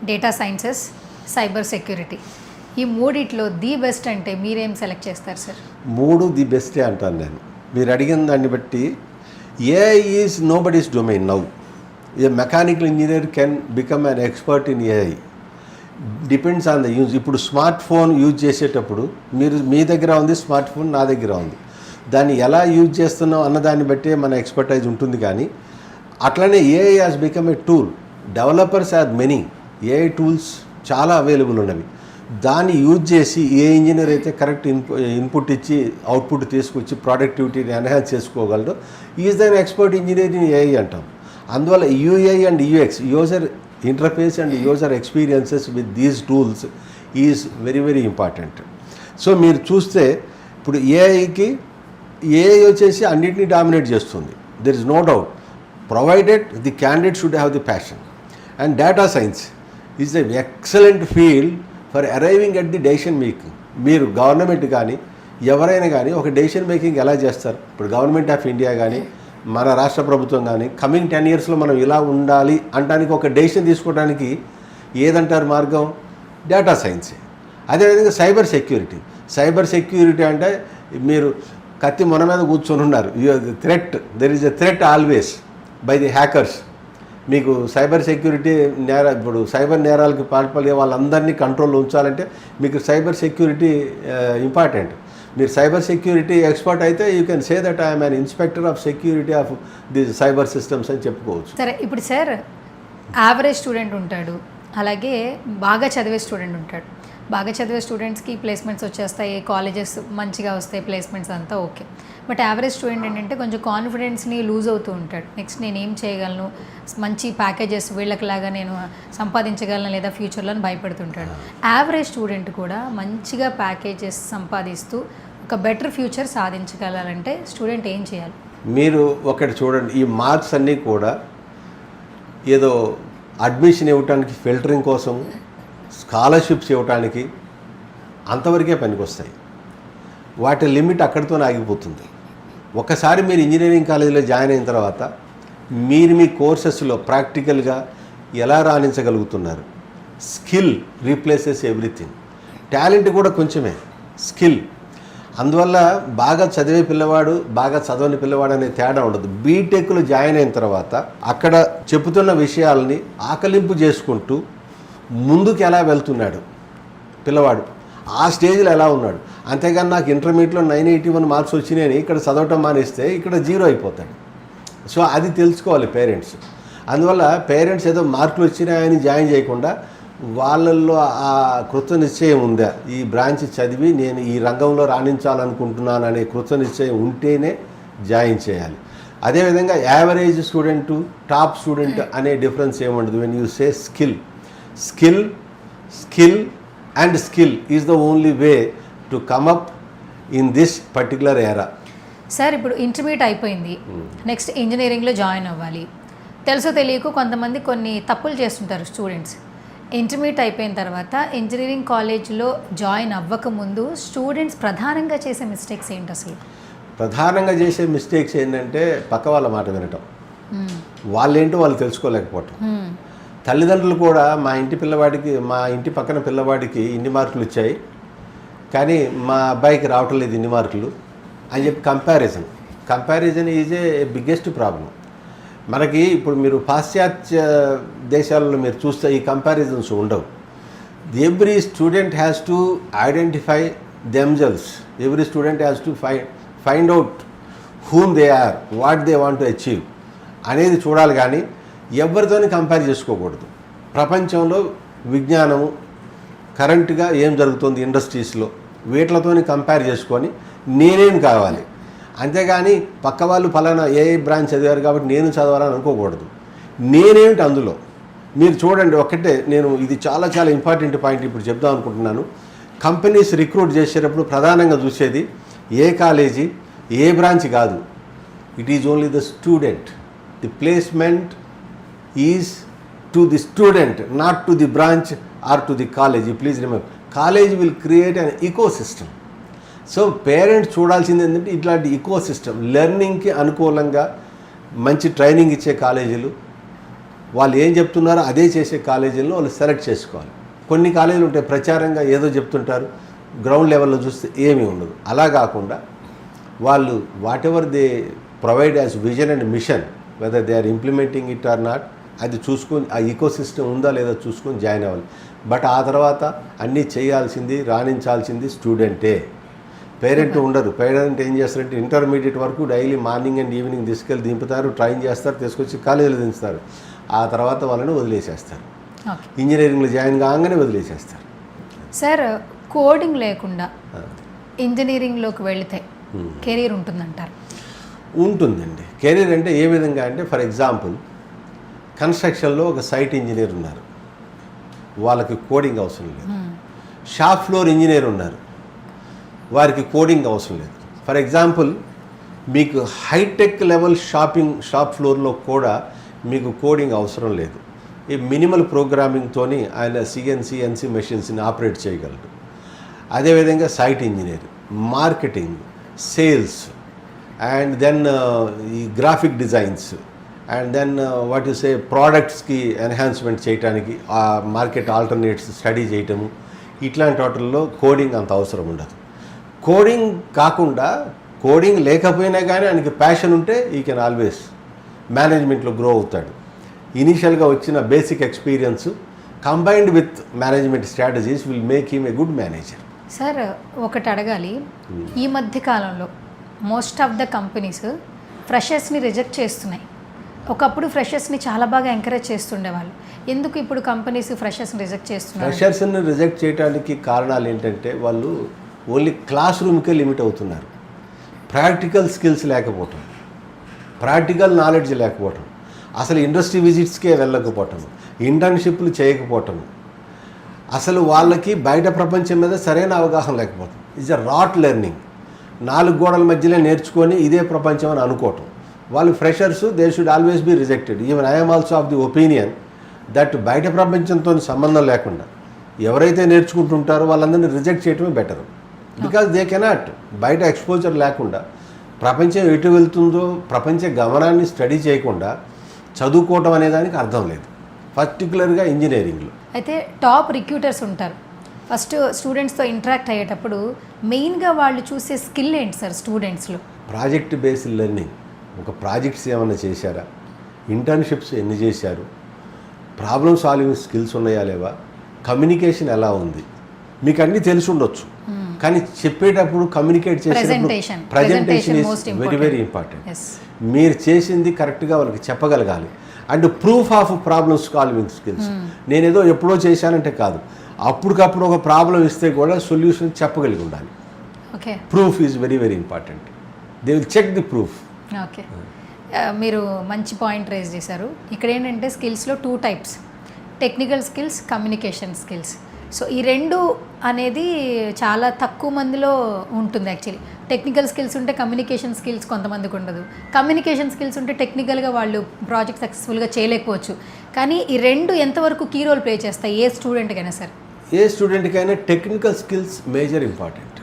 data sciences, cyber security. ఈ మూడిట్లో ది బెస్ట్ అంటే మీరేం సెలెక్ట్ చేస్తారు సార్? 3 ది బెస్టే అంటాను నేను. మీరు అడిగిన దాన్ని బట్టి AI is nobody's domain now. A mechanical engineer can become an expert in AI. Depends on the use. ఇప్పుడు స్మార్ట్ ఫోన్ యూజ్ చేసేటప్పుడు మీ దగ్గర ఉంది స్మార్ట్ ఫోన్, నా దగ్గర ఉంది, దాన్ని ఎలా యూజ్ చేస్తున్నాం అన్న దాన్ని బట్టే మన ఎక్స్పర్టైజ్ ఉంటుంది. కానీ అట్లనే AI has become a tool. Developers are many, AI tools చాలా అవైలబుల్ ఉన్నవి. దాన్ని యూజ్ చేసి ఏ ఇంజనీర్ అయితే కరెక్ట్ ఇన్పుట్ ఇచ్చి అవుట్పుట్ తీసుకొచ్చి ప్రొడక్టివిటీని ఎన్హాన్స్ చేసుకోగలడు, is then expert engineer in AI అంటాం. అందువల్ల UI and UX, user interface and user experiences with these tools is very very important. So మీరు చూస్తే ఇప్పుడు AI వచ్చేసి అన్నిటినీ డామినేట్ చేస్తుంది. There is no doubt, provided the candidate should have the passion. And data science is the excellent field for arriving at the decision making. మీరు government కానీ ఎవరైనా కానీ ఒక డెసిషన్ మేకింగ్ ఎలా చేస్తారు? ఇప్పుడు గవర్నమెంట్ ఆఫ్ ఇండియా కానీ మన రాష్ట్ర ప్రభుత్వం కానీ కమింగ్ 10 yearsలో మనం ఇలా ఉండాలి అనడానికి ఒక డెసిషన్ తీసుకోవడానికి ఏదంటారు మార్గం? డేటా సైన్సే. అదేవిధంగా సైబర్ సెక్యూరిటీ అంటే మీరు కత్తి మన మీద కూర్చొని ఉన్నారు, there is a threat always by the hackers. మీకు సైబర్ సెక్యూరిటీ ఇప్పుడు సైబర్ నేరాలకు పాల్పడే వాళ్ళందరినీ కంట్రోల్లో ఉంచాలంటే మీకు సైబర్ సెక్యూరిటీ ఇంపార్టెంట్. మీరు సైబర్ సెక్యూరిటీ ఎక్స్పర్ట్ అయితే you can say that I'm an inspector of security of the cyber systems అని చెప్పుకోవచ్చు. సరే, ఇప్పుడు సార్ యావరేజ్ స్టూడెంట్ ఉంటాడు, అలాగే బాగా చదివే స్టూడెంట్ ఉంటాడు. బాగా చదివే స్టూడెంట్స్కి ప్లేస్మెంట్స్ వచ్చేస్తాయి, కాలేజెస్ మంచిగా వస్తాయి, ప్లేస్మెంట్స్ అంతా ఓకే. బట్ యావరేజ్ స్టూడెంట్ ఏంటంటే కొంచెం కాన్ఫిడెన్స్ని లూజ్ అవుతూ ఉంటాడు. నెక్స్ట్ నేను ఏం చేయగలను, మంచి ప్యాకేజెస్ వీళ్ళకిలాగా నేను సంపాదించగలను లేదా ఫ్యూచర్లో భయపడుతుంటాడు. యావరేజ్ స్టూడెంట్ కూడా మంచిగా ప్యాకేజెస్ సంపాదిస్తూ ఒక బెటర్ ఫ్యూచర్ సాధించగలాలంటే స్టూడెంట్ ఏం చేయాలి? మీరు ఒకటి చూడండి, ఈ మార్క్స్ అన్నీ కూడా ఏదో అడ్మిషన్ ఇవ్వడానికి, ఫిల్టరింగ్ కోసం, స్కాలర్షిప్స్ ఇవ్వడానికి అంతవరకే పనికొస్తాయి. వాటి లిమిట్ అక్కడితో ఆగిపోతుంది. ఒకసారి మీరు ఇంజనీరింగ్ కాలేజీలో జాయిన్ అయిన తర్వాత మీ కోర్సెస్లో ప్రాక్టికల్గా ఎలా రాణించగలుగుతున్నారు? Skill replaces everything. టాలెంట్ కూడా కొంచెమే, స్కిల్. అందువల్ల బాగా చదివే పిల్లవాడు, బాగా చదవని పిల్లవాడు అనే తేడా ఉండదు. బీటెక్లో జాయిన్ అయిన తర్వాత అక్కడ చెబుతున్న విషయాలని ఆకలింపు చేసుకుంటూ ముందుకు ఎలా వెళ్తున్నాడు పిల్లవాడు, ఆ స్టేజ్లో ఎలా ఉన్నాడు. అంతేగాని నాకు ఇంటర్మీడియట్లో 981 మార్క్స్ వచ్చినాయని ఇక్కడ చదవటం మానేస్తే ఇక్కడ 0 అయిపోతాడు. సో అది తెలుసుకోవాలి పేరెంట్స్. అందువల్ల పేరెంట్స్ ఏదో మార్కులు వచ్చినాయని జాయిన్ చేయకుండా వాళ్ళల్లో ఆ కృత నిశ్చయం ఉందా, ఈ బ్రాంచ్ చదివి నేను ఈ రంగంలో రాణించాలనుకుంటున్నాను అనే కృత నిశ్చయం ఉంటేనే జాయిన్ చేయాలి. అదేవిధంగా యావరేజ్ స్టూడెంట్, టాప్ స్టూడెంట్ అనే డిఫరెన్స్ ఏముండదు. When you say skill and skill is the only way to come up in this particular era. Sir, ఇప్పుడు ఇంటర్మీడియట్ అయిపోయింది, నెక్స్ట్ ఇంజనీరింగ్లో జాయిన్ అవ్వాలి. తెలుసో తెలియకు కొంతమంది కొన్ని తప్పులు చేస్తుంటారు స్టూడెంట్స్. ఇంటర్మీడియట్ అయిపోయిన తర్వాత ఇంజనీరింగ్ కాలేజ్లో జాయిన్ అవ్వకముందు స్టూడెంట్స్ ప్రధానంగా చేసే మిస్టేక్స్ ఏంటి అసలు? ప్రధానంగా చేసే మిస్టేక్స్ ఏంటంటే పక్క వాళ్ళ మాట వినటం, వాళ్ళేంటో వాళ్ళు తెలుసుకోలేకపోవటం. తల్లిదండ్రులు కూడా మా ఇంటి పక్కన పిల్లవాడికి ఇన్ని మార్కులు వచ్చాయి కానీ మా అబ్బాయికి రావటం లేదు ఇన్ని మార్కులు అని చెప్పి comparison is a biggest problem. మనకి ఇప్పుడు మీరు పాశ్చాత్య దేశాలలో మీరు చూస్తే ఈ కంపారిజన్స్ ఉండవు. Every student has to identify themselves, every student has to find out whom they are, what they want to achieve అనేది చూడాలి. కానీ ఎవరితోని కంపేర్ చేసుకోకూడదు. ప్రపంచంలో విజ్ఞానము కరెంట్గా ఏం జరుగుతుంది ఇండస్ట్రీస్లో వీటితోని కంపేర్ చేసుకొని నేనేం కావాలి, అంతేగాని పక్క వాళ్ళు ఫలానా ఏ బ్రాంచ్ చదివారు కాబట్టి నేను చదవాలని అనుకోకూడదు. నేనేమిటి అందులో మీరు చూడండి. ఒకటే నేను ఇది చాలా చాలా ఇంపార్టెంట్ పాయింట్ ఇప్పుడు చెప్దాం అనుకుంటున్నాను. కంపెనీస్ రిక్రూట్ చేసేటప్పుడు ప్రధానంగా చూసేది ఏ కాలేజీ ఏ బ్రాంచ్ కాదు. It is only the student. The placement is to the student, not to the branch or to the college. Please remember, college will create an eco system. So parents చూడాల్సింది ఏంటంటే ఇట్లాంటి eco system, లెర్నింగ్కి అనుకూలంగా మంచి training ఇచ్చే కాలేజీలు, వాళ్ళు ఏం చెప్తున్నారో అదే చేసే కాలేజీలను వాళ్ళు సెలెక్ట్ చేసుకోవాలి. కొన్ని కాలేజీలు ఉంటాయి ప్రచారంగా ఏదో చెప్తుంటారు, గ్రౌండ్ లెవెల్లో చూస్తే ఏమీ ఉండదు. అలా కాకుండా వాళ్ళు whatever they provide as vision and mission, whether they are implementing it or not, అది చూసుకొని ఆ ఈకో సిస్టమ్ ఉందా లేదా చూసుకొని జాయిన్ అవ్వాలి. బట్ ఆ తర్వాత అన్నీ చేయాల్సింది రాణించాల్సింది స్టూడెంటే, పేరెంట్ ఉండరు. పేరెంట్ ఏం చేస్తారంటే ఇంటర్మీడియట్ వరకు డైలీ మార్నింగ్ అండ్ ఈవినింగ్ తీసుకెళ్ళి దింపుతారు, ట్రైన్ చేస్తారు, తీసుకొచ్చి కాలేజీలో దించుతారు. ఆ తర్వాత వాళ్ళని వదిలేసేస్తారు, ఇంజనీరింగ్లో జాయిన్ కాగానే వదిలేసేస్తారు. సార్, కోడింగ్ లేకుండా ఇంజనీరింగ్లోకి వెళితే కెరీర్ ఉంటుందంటారు? ఉంటుందండి. కెరీర్ అంటే ఏ విధంగా అంటే, ఫర్ ఎగ్జాంపుల్ కన్స్ట్రక్షన్లో ఒక సైట్ ఇంజనీర్ ఉన్నారు, వాళ్ళకి కోడింగ్ అవసరం లేదు. షాప్ ఫ్లోర్ ఇంజనీర్ ఉన్నారు, వారికి కోడింగ్ అవసరం లేదు. ఫర్ ఎగ్జాంపుల్ మీకు హైటెక్ లెవెల్ షాప్ ఫ్లోర్లో కూడా మీకు కోడింగ్ అవసరం లేదు. ఈ మినిమల్ ప్రోగ్రామింగ్తోని ఆయన సిఎన్సి మెషిన్స్ని ఆపరేట్ చేయగలరు. అదేవిధంగా site engineer, marketing, sales, and then ఈ graphic designs, and then what you say ప్రోడక్ట్స్కి ఎన్హాన్స్మెంట్ చేయడానికి ఆ మార్కెట్ ఆల్టర్నేట్స్ స్టడీ చేయటము, ఇట్లాంటి వాటిల్లో కోడింగ్ అంత అవసరం ఉండదు. కోడింగ్ కాకుండా కోడింగ్ లేకపోయినా కానీ ఆయనకి ప్యాషన్ ఉంటే ఈ కెన్ ఆల్వేస్ మేనేజ్మెంట్లో గ్రో అవుతాడు. ఇనీషియల్గా వచ్చిన basic experience combined with management strategies will make him a good manager. Sir, ఒకటి అడగాలి. ఈ మధ్య కాలంలో మోస్ట్ ఆఫ్ ద కంపెనీస్ ఫ్రెషర్స్ని రిజెక్ట్ చేస్తున్నాయి. ఒకప్పుడు ఫ్రెషర్స్ని చాలా బాగా ఎంకరేజ్ చేస్తుండేవాళ్ళు. ఎందుకు ఇప్పుడు కంపెనీస్ ఫ్రెషర్స్ని రిజెక్ట్ చేస్తున్నారు? ఫ్రెషర్స్ని రిజెక్ట్ చేయడానికి కారణాలు ఏంటంటే వాళ్ళు ఓన్లీ క్లాస్ రూమ్కే లిమిట్ అవుతున్నారు. ప్రాక్టికల్ స్కిల్స్ లేకపోవటం, ప్రాక్టికల్ నాలెడ్జ్ లేకపోవటం, అసలు ఇండస్ట్రీ విజిట్స్కే వెళ్ళకపోవటం, ఇంటర్న్షిప్లు చేయకపోవటం, అసలు వాళ్ళకి బయట ప్రపంచం మీద సరైన అవగాహన లేకపోవటం. It's a rot learning. 4 గోడల మధ్యలో నేర్చుకొని ఇదే ప్రపంచం అని అనుకోవటం. వాళ్ళు freshers, they should always be rejected. Even I'm also of the opinion that బయట ప్రపంచంతో సంబంధం లేకుండా ఎవరైతే నేర్చుకుంటుంటారో వాళ్ళందరినీ రిజెక్ట్ చేయడమే బెటర్. బికాజ్ దే కెనాట్, బయట ఎక్స్పోజర్ లేకుండా ప్రపంచం ఎటు వెళ్తుందో ప్రపంచ గమనాన్ని స్టడీ చేయకుండా చదువుకోవటం అనేదానికి అర్థం లేదు, పర్టికులర్గా ఇంజనీరింగ్లో. అయితే టాప్ రిక్రూటర్స్ ఉంటారు. ఫస్ట్ స్టూడెంట్స్తో ఇంటరాక్ట్ అయ్యేటప్పుడు మెయిన్గా వాళ్ళు చూసే స్కిల్ ఏంటి సార్ స్టూడెంట్స్లో? Project based learning. ఒక ప్రాజెక్ట్స్ ఏమైనా చేశారా, ఇంటర్న్షిప్స్ ఎన్ని చేశారు, ప్రాబ్లమ్ సాల్వింగ్ స్కిల్స్ ఉన్నాయా లేవా, కమ్యూనికేషన్ ఎలా ఉంది, మీకు అన్నీ తెలిసి ఉండొచ్చు. కానీ చెప్పేటప్పుడు కమ్యూనికేట్ చేసేటప్పుడు presentation is very very important. మీరు చేసింది కరెక్ట్గా వాళ్ళకి చెప్పగలగాలి. And proof of problem solving skills. నేనేదో ఎప్పుడో చేశానంటే కాదు, అప్పటికప్పుడు ఒక ప్రాబ్లం ఇస్తే కూడా సొల్యూషన్ చెప్పగలిగి ఉండాలి. Okay, proof is very very important. They will check the proof. Okay, మీరు మంచి పాయింట్ రేజ్ చేశారు. ఇక్కడ ఏంటంటే స్కిల్స్లో 2 types, technical skills, communication skills. So ఈ 2 అనేది చాలా తక్కువ మందిలో ఉంటుంది. యాక్చువల్లీ టెక్నికల్ స్కిల్స్ ఉంటే కమ్యూనికేషన్ స్కిల్స్ కొంతమందికి ఉండదు. కమ్యూనికేషన్ స్కిల్స్ ఉంటే టెక్నికల్గా వాళ్ళు ప్రాజెక్ట్ సక్సెస్ఫుల్గా చేయలేకపోవచ్చు. కానీ ఈ 2 ఎంతవరకు కీ రోల్ ప్లే చేస్తాయి ఏ స్టూడెంట్కైనా సరే? ఏ స్టూడెంట్కైనా technical skills major important.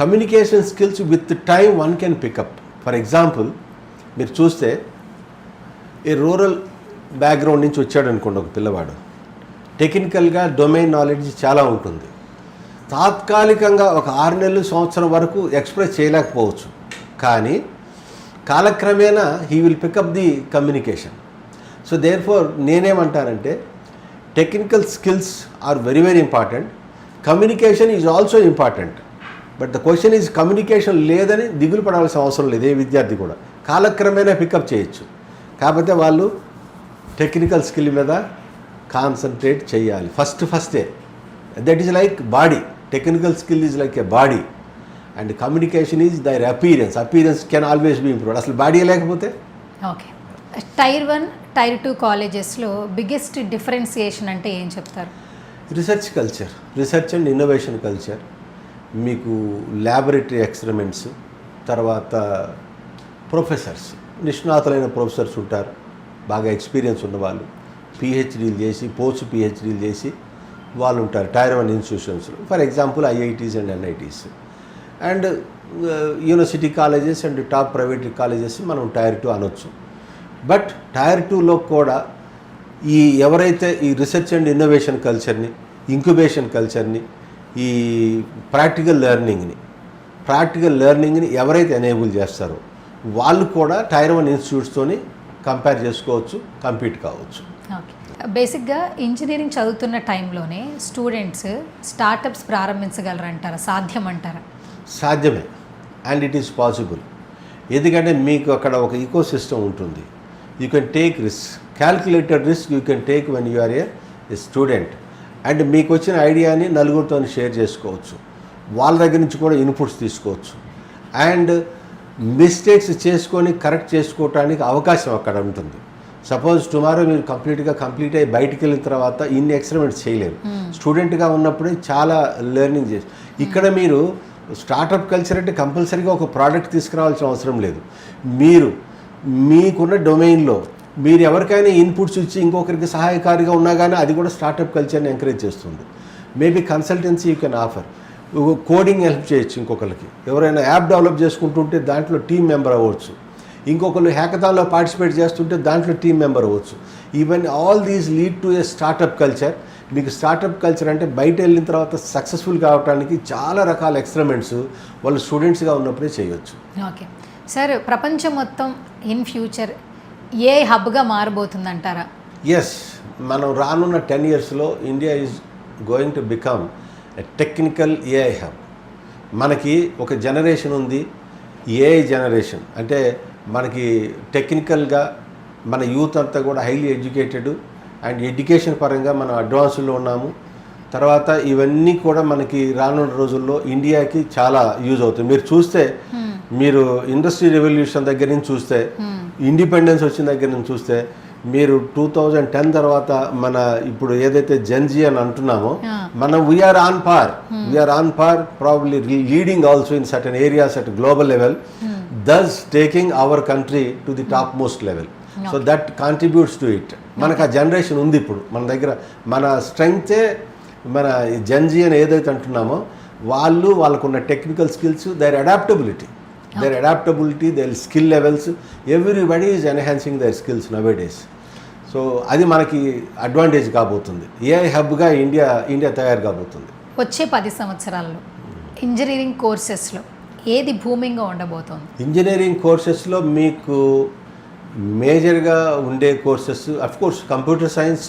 Communication skills with time one can pick up. For example మీరు చూస్తే ఈ రూరల్ బ్యాక్గ్రౌండ్ నుంచి వచ్చాడు అనుకోండి ఒక పిల్లవాడు, టెక్నికల్గా డొమైన్ నాలెడ్జ్ చాలా ఉంటుంది. తాత్కాలికంగా ఒక 6 నెలలు సంవత్సరం వరకు ఎక్స్ప్రెస్ చేయలేకపోవచ్చు, కానీ కాలక్రమేణా he will pick up the communication. So therefore నేనేమంటానంటే technical skills are very very important, communication is also important. But the question is communication లేదని దిగులు పడాల్సిన అవసరం లేదు ఏ విద్యార్థి కూడా, కాలక్రమేణా పికప్ చేయొచ్చు. కాకపోతే వాళ్ళు టెక్నికల్ స్కిల్ మీద కాన్సన్ట్రేట్ చేయాలి ఫస్టే. That is like body, technical skill is like a body and communication is their appearance can always be improved. అసలు బాడీ లేకపోతే. ఓకే, టైర్ 1, టైర్ 2 కాలేజెస్లో బిగ్గెస్ట్ డిఫరెన్సియేషన్ అంటే ఏం చెప్తారు? Research culture, research and innovation culture, మీకు laboratory experiments, తర్వాత professors, నిష్ణాతులైన professors ఉంటారు, బాగా ఎక్స్పీరియన్స్ ఉన్నవాళ్ళు, పిహెచ్డీలు చేసి పోస్ట్ పిహెచ్డీలు చేసి వాళ్ళు ఉంటారు టైర్ 1 ఇన్స్టిట్యూషన్స్లో. For example IITs and NITs and university colleges and top private colleges మనం టైర్ 2 అనొచ్చు. బట్ టైర్ 2లో కూడా ఈ ఎవరైతే ఈ రీసెర్చ్ అండ్ ఇన్నోవేషన్ కల్చర్ని, ఇంక్యుబేషన్ కల్చర్ని, ఈ ప్రాక్టికల్ లెర్నింగ్ని ఎవరైతే ఎనేబుల్ చేస్తారో వాళ్ళు కూడా టైర్ 1 ఇన్స్టిట్యూట్స్తోని కంపేర్ చేసుకోవచ్చు, కంపీట్ కావచ్చు. ఓకే, బేసిక్గా ఇంజనీరింగ్ చదువుతున్న టైంలోనే స్టూడెంట్స్ స్టార్టప్స్ ప్రారంభించగలరంటారా? సాధ్యమంటారా? సాధ్యమే, అండ్ ఇట్ ఈస్ పాసిబుల్. ఎందుకంటే మీకు అక్కడ ఒక ఈకో సిస్టమ్ ఉంటుంది. You can take risk, calculated risk you can take when you are a student. And మీకు వచ్చిన ఐడియాని నలుగురితో షేర్ చేసుకోవచ్చు, వాళ్ళ దగ్గర నుంచి కూడా ఇన్పుట్స్ తీసుకోవచ్చు, అండ్ మిస్టేక్స్ చేసుకొని కరెక్ట్ చేసుకోవటానికి అవకాశం అక్కడ ఉంటుంది. సపోజ్ టుమారో మీరు కంప్లీట్ అయ్యి బయటికి వెళ్ళిన తర్వాత ఇన్ని ఎక్స్పెరిమెంట్స్ చేయలేరు. స్టూడెంట్గా ఉన్నప్పుడే చాలా లెర్నింగ్ చేసి, ఇక్కడ మీరు స్టార్టప్ కల్చర్ అంటే కంపల్సరీగా ఒక ప్రోడక్ట్ తీసుకురావాల్సిన అవసరం లేదు. మీరు మీకున్న డొమైన్లో మీరు ఎవరికైనా ఇన్పుట్స్ ఇచ్చి ఇంకొకరికి సహాయకారిగా ఉన్నా కానీ అది కూడా స్టార్టప్ కల్చర్ని ఎంకరేజ్ చేస్తుంది. Maybe consultancy you can offer, coding help చేయొచ్చు ఇంకొకరికి, ఎవరైనా యాప్ డెవలప్ చేసుకుంటుంటే దాంట్లో టీమ్ మెంబర్ అవ్వచ్చు, ఇంకొకరు హ్యాకథాన్లో పార్టిసిపేట్ చేస్తుంటే దాంట్లో టీమ్ మెంబర్ అవ్వచ్చు. Even all these lead to A startup culture. మీకు స్టార్టప్ కల్చర్ అంటే బయట వెళ్ళిన తర్వాత సక్సెస్ఫుల్ కావడానికి చాలా రకాల ఎక్స్పెరిమెంట్స్ వాళ్ళు స్టూడెంట్స్గా ఉన్నప్పుడే చేయొచ్చు. ఓకే సార్, ప్రపంచం మొత్తం ఇన్ ఫ్యూచర్ ఏ హబ్గా మారబోతుందంటారా? ఎస్, మనం రానున్న 10 yearsలో India is going to become a technical AI hub. మనకి ఒక జనరేషన్ ఉంది, ఏఐ జనరేషన్. అంటే మనకి టెక్నికల్గా మన యూత్ అంతా కూడా హైలీ ఎడ్యుకేటెడ్ అండ్ ఎడ్యుకేషన్ పరంగా మనం అడ్వాన్స్లో ఉన్నాము. తర్వాత ఇవన్నీ కూడా మనకి రానున్న రోజుల్లో ఇండియాకి చాలా యూజ్ అవుతుంది. మీరు చూస్తే, మీరు ఇండస్ట్రీ రెవల్యూషన్ దగ్గర నుంచి చూస్తే, ఇండిపెండెన్స్ వచ్చిన దగ్గర నుంచి చూస్తే, మీరు 2010 తర్వాత మన ఇప్పుడు ఏదైతే జెన్జీ అని అంటున్నామో, మనం we are on par probably leading also in certain areas at global level, thus taking our country to the top most level. So that contributes to it. మనకు ఆ జనరేషన్ ఉంది ఇప్పుడు మన దగ్గర. మన స్ట్రెంగ్తే మన జెన్జీ అని ఏదైతే అంటున్నామో వాళ్ళకున్న technical skills, their adaptability, their skill levels, everybody is enhancing their skills nowadays. So అది మనకి అడ్వాంటేజ్ కాబోతుంది. ఏఐ హబ్గా ఇండియా తయారు కాబోతుంది. వచ్చే 10 సంవత్సరాల్లో ఇంజనీరింగ్ కోర్సెస్లో ఏది భూమింగ్గా ఉండబోతోంది? ఇంజనీరింగ్ కోర్సెస్లో మీకు మేజర్గా ఉండే courses, of course computer science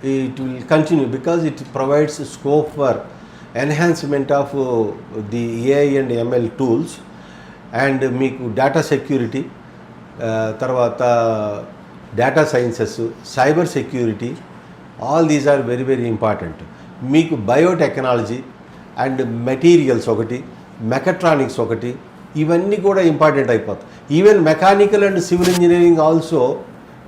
it will continue because it provides scope for enhancement of the AI and ML tools and మీకు డేటా సెక్యూరిటీ, తర్వాత data sciences, cyber security, all these are very very important. మీకు biotechnology and materials ఒకటి, mechatronics ఒకటి, ఇవన్నీ కూడా important అయిపోతాయి. Even mechanical and civil engineering also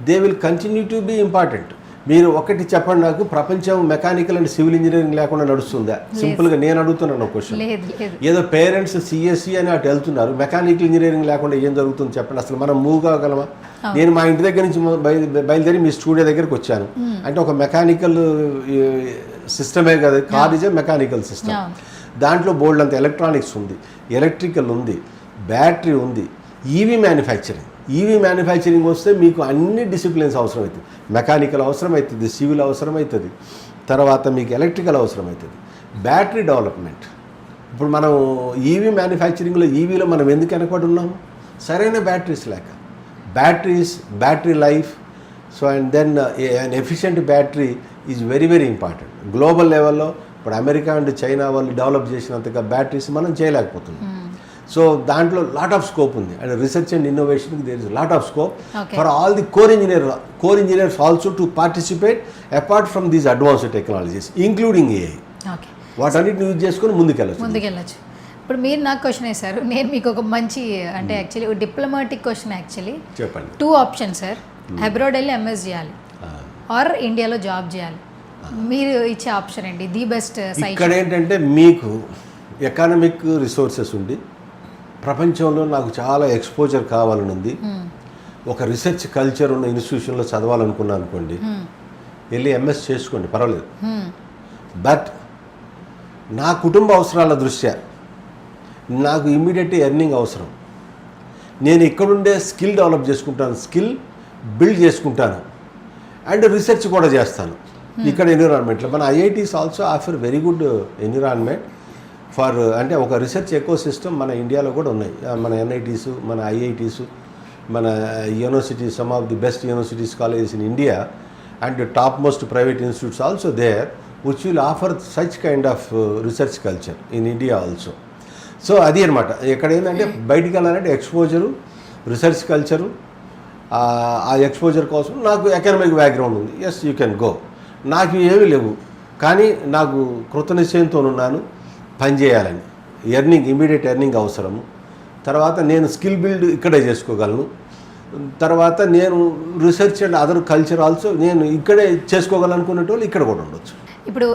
they will continue to be important. మీరు ఒకటి చెప్పండి నాకు, ప్రపంచం మెకానికల్ అండ్ సివిల్ ఇంజనీరింగ్ లేకుండా నడుస్తుందా? సింపుల్గా నేను అడుగుతున్నాను ఒక క్వశ్చన్. ఏదో పేరెంట్స్ సిఎస్సి అని అటు వెళ్తున్నారు, మెకానికల్ ఇంజనీరింగ్ లేకుండా ఏం జరుగుతుంది చెప్పండి? అసలు మనం మూవ్ కాగలమా? నేను మా ఇంటి దగ్గర నుంచి బయలుదేరి మీ స్టూడియో దగ్గరికి వచ్చాను అంటే ఒక మెకానికల్ సిస్టమే కదా, car is a mechanical system. దాంట్లో బోల్డ్ అంత ఎలక్ట్రానిక్స్ ఉంది, ఎలక్ట్రికల్ ఉంది, బ్యాటరీ ఉంది, ఈవీ మ్యానుఫ్యాక్చరింగ్ వస్తే మీకు అన్ని డిసిప్లిన్స్ అవసరం అవుతుంది. మెకానికల్ అవసరం అవుతుంది, సివిల్ అవసరం అవుతుంది, తర్వాత మీకు ఎలక్ట్రికల్ అవసరం అవుతుంది, బ్యాటరీ డెవలప్మెంట్. ఇప్పుడు మనం ఈవీ మ్యానుఫ్యాక్చరింగ్లో, ఈవీలో మనం ఎందుకు వెనకబడి ఉన్నాము? సరైన బ్యాటరీస్ లేక. Battery life, so and then an efficient battery is very very important. Global లెవెల్లో ఇప్పుడు అమెరికా అండ్ చైనా వాళ్ళు డెవలప్ చేసినంతగా బ్యాటరీస్ మనం చేయలేకపోతున్నాం. సో దాంట్లో లాట్ ఆఫ్ స్కోప్ ఉంది అండ్ రీసెర్చ్ అండ్ ఇన్నోవేషన్కి there is lot of scope for all the core engineers also to participate apart from these advanced technologies including AI. వాటన్నిటిని use చేసుకొని ముందుకెళ్ళచ్చు. ఇప్పుడు మీరు నాకు క్వశ్చన్ వేశారు, నేను మీకు ఒక మంచి అంటే యాక్చువల్లీ డిప్లొమాటిక్ క్వశ్చన్ యాక్చువల్లీ. చెప్పండి. 2 ఆప్షన్స్ సార్, అబ్రాడ్ వెళ్ళి ఎంఎస్ చేయాలి ఆర్ ఇండియాలో జాబ్ చేయాలి. మీరు ఇచ్చే ఆప్షన్ ఏంటి ది బెస్ట్? ఇక్కడ ఏంటంటే మీకు ఎకనామిక్ రిసోర్సెస్ ఉండి ప్రపంచంలో నాకు చాలా ఎక్స్పోజర్ కావాలని ఉంది, ఒక రీసెర్చ్ కల్చర్ ఉన్న ఇన్స్టిట్యూషన్లో చదవాలనుకున్నాను అనుకోండి, వెళ్ళి ఎంఎస్ చేసుకోండి, పర్వాలేదు. బట్ నా కుటుంబ అవసరాల దృష్ట్యా నాకు ఇమ్మీడియట్ ఎర్నింగ్ అవసరం. నేను ఇక్కడుండే స్కిల్ డెవలప్ చేసుకుంటాను, స్కిల్ బిల్డ్ చేసుకుంటాను అండ్ రీసెర్చ్ కూడా చేస్తాను ఇక్కడ ఎన్విరాన్మెంట్లో. మన IITs also offer very good environment for అంటే ఒక రీసెర్చ్ ఎకో సిస్టమ్ మన ఇండియాలో కూడా ఉన్నాయి. మన ఎన్ఐటీస్, మన ఐఐటీస్, మన universities, some of the best universities colleges in India and top most private institutes also there which will offer such kind of research culture in India also. So అది అనమాట. ఇక్కడ ఏంటంటే బయటికి వెళ్ళాలంటే ఎక్స్పోజరు, రీసెర్చ్ కల్చరు, ఆ exposure కోసం నాకు economic background ఉంది. Yes, you can go. నాకు ఏమీ లేవు కానీ నాకు కృత నిశ్చయంతో ఉన్నాను పని చేయాలని. ఇమీడియట్ ఎర్నింగ్ అవసరము. తర్వాత నేను స్కిల్ బిల్డ్ ఇక్కడే చేసుకోగలను. తర్వాత నేను research and other culture also నేను ఇక్కడే చేసుకోగలనుకునేటోళ్ళు ఇక్కడ కూడా ఉండొచ్చు. ఇప్పుడు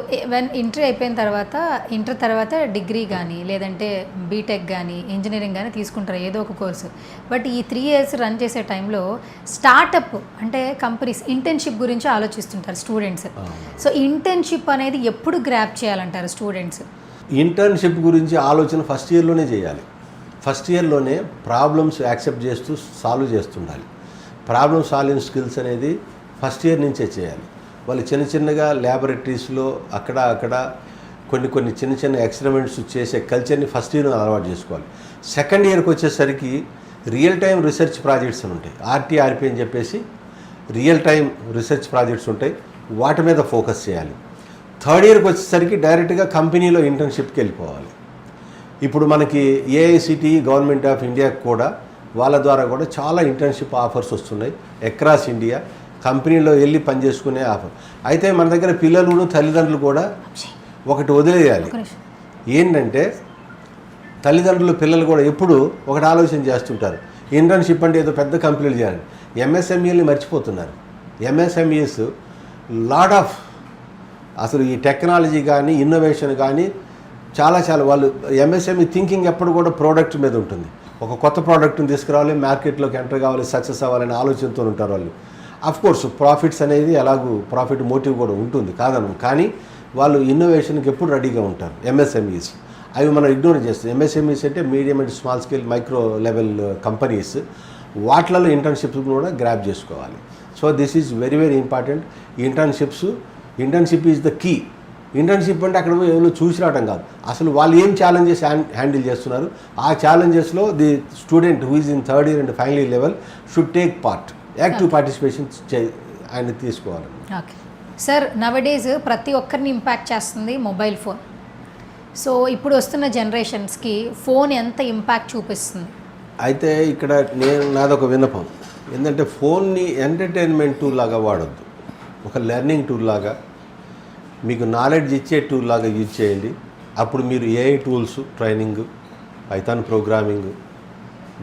ఇంటర్ అయిపోయిన తర్వాత ఇంటర్ తర్వాత డిగ్రీ కానీ లేదంటే బీటెక్ కానీ ఇంజనీరింగ్ కానీ తీసుకుంటారు ఏదో ఒక కోర్సు. బట్ ఈ 3 years రన్ చేసే టైంలో స్టార్టప్ అంటే కంపెనీస్ ఇంటర్న్షిప్ గురించి ఆలోచిస్తుంటారు స్టూడెంట్స్. సో ఇంటర్న్షిప్ అనేది ఎప్పుడు గ్రాప్ చేయాలంటారు స్టూడెంట్స్? ఇంటర్న్షిప్ గురించి ఆలోచన ఫస్ట్ ఇయర్లోనే చేయాలి. ఫస్ట్ ఇయర్లోనే ప్రాబ్లమ్స్ యాక్సెప్ట్ చేస్తూ సాల్వ్ చేస్తుండాలి. ప్రాబ్లమ్ సాల్వింగ్ స్కిల్స్ అనేది ఫస్ట్ ఇయర్ నుంచే చేయాలి. వాళ్ళు చిన్నగా ల్యాబొరేటరీస్లో అక్కడ కొన్ని చిన్న ఎక్స్పెరిమెంట్స్ చేసే కల్చర్ని ఫస్ట్ ఇయర్ అలవాటు చేసుకోవాలి. సెకండ్ ఇయర్కి వచ్చేసరికి రియల్ టైం రీసెర్చ్ ప్రాజెక్ట్స్ అని ఉంటాయి, ఆర్టీఆర్పి అని చెప్పేసి రియల్ టైం రీసెర్చ్ ప్రాజెక్ట్స్ ఉంటాయి, వాటి మీద ఫోకస్ చేయాలి. థర్డ్ ఇయర్కి వచ్చేసరికి డైరెక్ట్గా కంపెనీలో ఇంటర్న్షిప్కి వెళ్ళిపోవాలి. ఇప్పుడు మనకి ఏఐసిటి గవర్నమెంట్ ఆఫ్ ఇండియా కూడా వాళ్ళ ద్వారా కూడా చాలా ఇంటర్న్షిప్ ఆఫర్స్ వస్తున్నాయి అక్రాస్ ఇండియా. కంపెనీలో వెళ్ళి పనిచేసుకునే ఆఫర్. అయితే మన దగ్గర పిల్లలు తల్లిదండ్రులు కూడా ఒకటి వదిలేయాలి. ఏంటంటే తల్లిదండ్రులు పిల్లలు కూడా ఎప్పుడు ఒకటి ఆలోచన చేస్తుంటారు, ఇంటర్న్షిప్ అంటే ఏదో పెద్ద కంపెనీలు చేయాలి. ఎంఎస్ఎంఈని మర్చిపోతున్నారు. ఎంఎస్ఎంఈస్ లాట్ ఆఫ్ అసలు ఈ టెక్నాలజీ కానీ ఇన్నోవేషన్ కానీ చాలా వాళ్ళు ఎంఎస్ఎంఈ థింకింగ్ ఎప్పుడు కూడా ప్రోడక్ట్ మీద ఉంటుంది. ఒక కొత్త ప్రోడక్ట్ని తీసుకురావాలి, మార్కెట్లోకి ఎంటర్ కావాలి, సక్సెస్ అవ్వాలనే ఆలోచనతో ఉంటారు వాళ్ళు. కోర్స్ ప్రాఫిట్స్ అనేది ఎలాగూ ప్రాఫిట్ మోటివ్ కూడా ఉంటుంది కాదను, కానీ వాళ్ళు ఇన్నోవేషన్కి ఎప్పుడు రెడీగా ఉంటారు ఎంఎస్ఎంఈస్. అవి మనం ఇగ్నోర్ చేస్తాం. ఎంఎస్ఎంఈస్ అంటే medium and small scale micro level companies, వాటిలలో ఇంటర్న్షిప్స్ కూడా గ్రాప్ చేసుకోవాలి. So this is very important. Internship is the key. Internship అంటే అక్కడ ఎవరో చూసి రావడం కాదు, అసలు వాళ్ళు ఏం ఛాలెంజెస్ హ్యాండిల్ చేస్తున్నారు, ఆ ఛాలెంజెస్లో the student who is in third year and final year level should take part, active participation ఆయన తీసుకోవాలి. ఓకే సార్, నవడేస్ ప్రతి ఒక్కరిని ఇంపాక్ట్ చేస్తుంది మొబైల్ ఫోన్. సో ఇప్పుడు వస్తున్న జనరేషన్స్కి ఫోన్ ఎంత ఇంపాక్ట్ చూపిస్తుంది? అయితే ఇక్కడ నాదొక విన్నపం ఏంటంటే ఫోన్ని ఎంటర్టైన్మెంట్ టూల్ లాగా వాడొద్దు, ఒక లెర్నింగ్ టూల్ లాగా, మీకు నాలెడ్జ్ ఇచ్చే టూల్ లాగా యూజ్ చేయండి. అప్పుడు మీరు AI tools training, Python programming,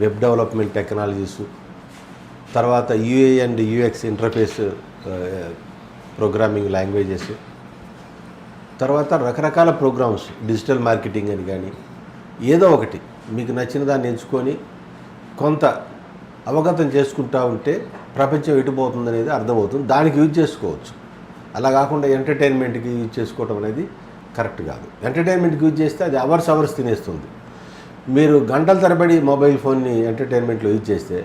web development technologies, తర్వాత UI and UX interface programming languages, తర్వాత రకరకాల ప్రోగ్రామ్స్, డిజిటల్ మార్కెటింగ్ అని కానీ ఏదో ఒకటి మీకు నచ్చిన దాన్ని ఎంచుకొని కొంత అవగతం చేసుకుంటూ ఉంటే ప్రపంచం ఎటుపోతుంది అనేది అర్థమవుతుంది, దానికి యూజ్ చేసుకోవచ్చు. అలా కాకుండా ఎంటర్టైన్మెంట్కి యూజ్ చేసుకోవడం అనేది కరెక్ట్ కాదు. ఎంటర్టైన్మెంట్కి యూజ్ చేస్తే అది అవర్స్ తినేస్తుంది. మీరు గంటల తరబడి మొబైల్ ఫోన్ని ఎంటర్టైన్మెంట్లో యూజ్ చేస్తే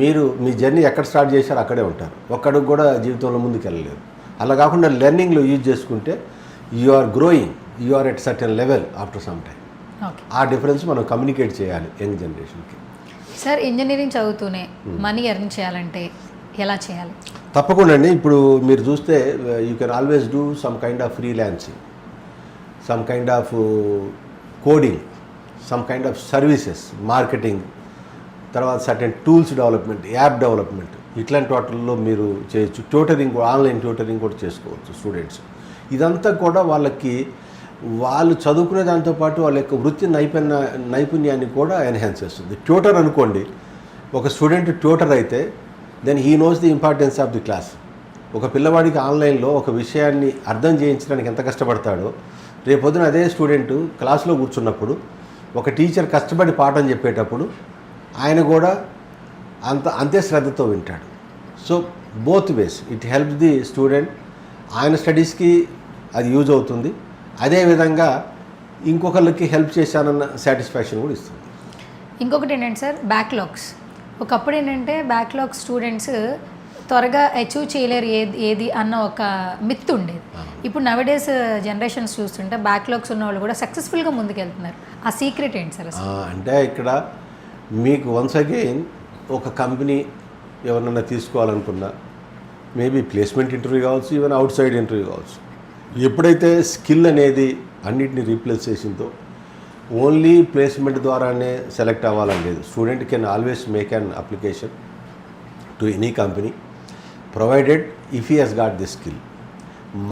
మీరు మీ జర్నీ ఎక్కడ స్టార్ట్ చేశారో అక్కడే ఉంటారు, ఒక్కడికి కూడా జీవితంలో ముందుకు వెళ్ళలేరు. అలా కాకుండా లెర్నింగ్లో యూజ్ చేసుకుంటే you are growing, you are at certain level after some time. ఆ డిఫరెన్స్ మనం కమ్యూనికేట్ చేయాలి యంగ్ జనరేషన్కి. సార్, ఇంజనీరింగ్ చదువుతూనే మనీ ఎర్న్ చేయాలంటే ఎలా చేయాలి? తప్పకుండా అండి. ఇప్పుడు మీరు చూస్తే you can always do some kind of freelancing. Some kind of coding, some kind of services, marketing, తర్వాత certain tools development, app development, ఇట్లాంటి వాటిల్లో మీరు చేయొచ్చు. ట్యూటరింగ్, ఆన్లైన్ ట్యూటరింగ్ కూడా చేసుకోవచ్చు స్టూడెంట్స్. ఇదంతా కూడా వాళ్ళకి వాళ్ళు చదువుకునే దాంతోపాటు వాళ్ళ యొక్క వృత్తి నైపుణ్యాన్ని కూడా ఎన్హాన్స్ చేస్తుంది. ట్యూటర్ అనుకోండి, ఒక స్టూడెంట్ ట్యూటర్ అయితే then he knows the importance of the class. ఒక పిల్లవాడికి ఆన్లైన్లో ఒక విషయాన్ని అర్థం చేయించడానికి ఎంత కష్టపడతాడో, రేపొద్దున అదే స్టూడెంట్ క్లాస్లో కూర్చున్నప్పుడు ఒక టీచర్ కష్టపడి పాఠం చెప్పేటప్పుడు ఆయన కూడా అంతే శ్రద్ధతో వింటాడు. So both ways it helps the student, ఆయన స్టడీస్కి అది యూజ్ అవుతుంది, అదేవిధంగా ఇంకొకరికి హెల్ప్ చేశానన్న సాటిస్ఫాక్షన్ కూడా ఇస్తుంది. ఇంకొకటి ఏంటంటే సార్, బ్యాక్లాగ్స్. ఒకప్పుడు ఏంటంటే బ్యాక్లాగ్ స్టూడెంట్స్ త్వరగా అచీవ్ చేయలేరు ఏది అన్న ఒక మిత్ ఉండేది. ఇప్పుడు నవడేస్ జనరేషన్స్ చూస్తుంటే బ్యాక్లాగ్స్ ఉన్న వాళ్ళు కూడా సక్సెస్ఫుల్గా ముందుకెళ్తున్నారు. ఆ సీక్రెట్ ఏంటి సార్? అంటే ఇక్కడ మీకు వన్స్ అగైన్ ఒక కంపెనీ ఎవరినైనా తీసుకోవాలనుకున్నా, మేబీ ప్లేస్మెంట్ ఇంటర్వ్యూ కావచ్చు, ఈవెన్ అవుట్ సైడ్ ఇంటర్వ్యూ కావచ్చు, ఎప్పుడైతే స్కిల్ అనేది అన్నిటిని రీప్లేస్ చేసిందో ఓన్లీ ప్లేస్మెంట్ ద్వారానే సెలెక్ట్ అవ్వాలని లేదు. Student can always make an application to any company provided if he has got the skill.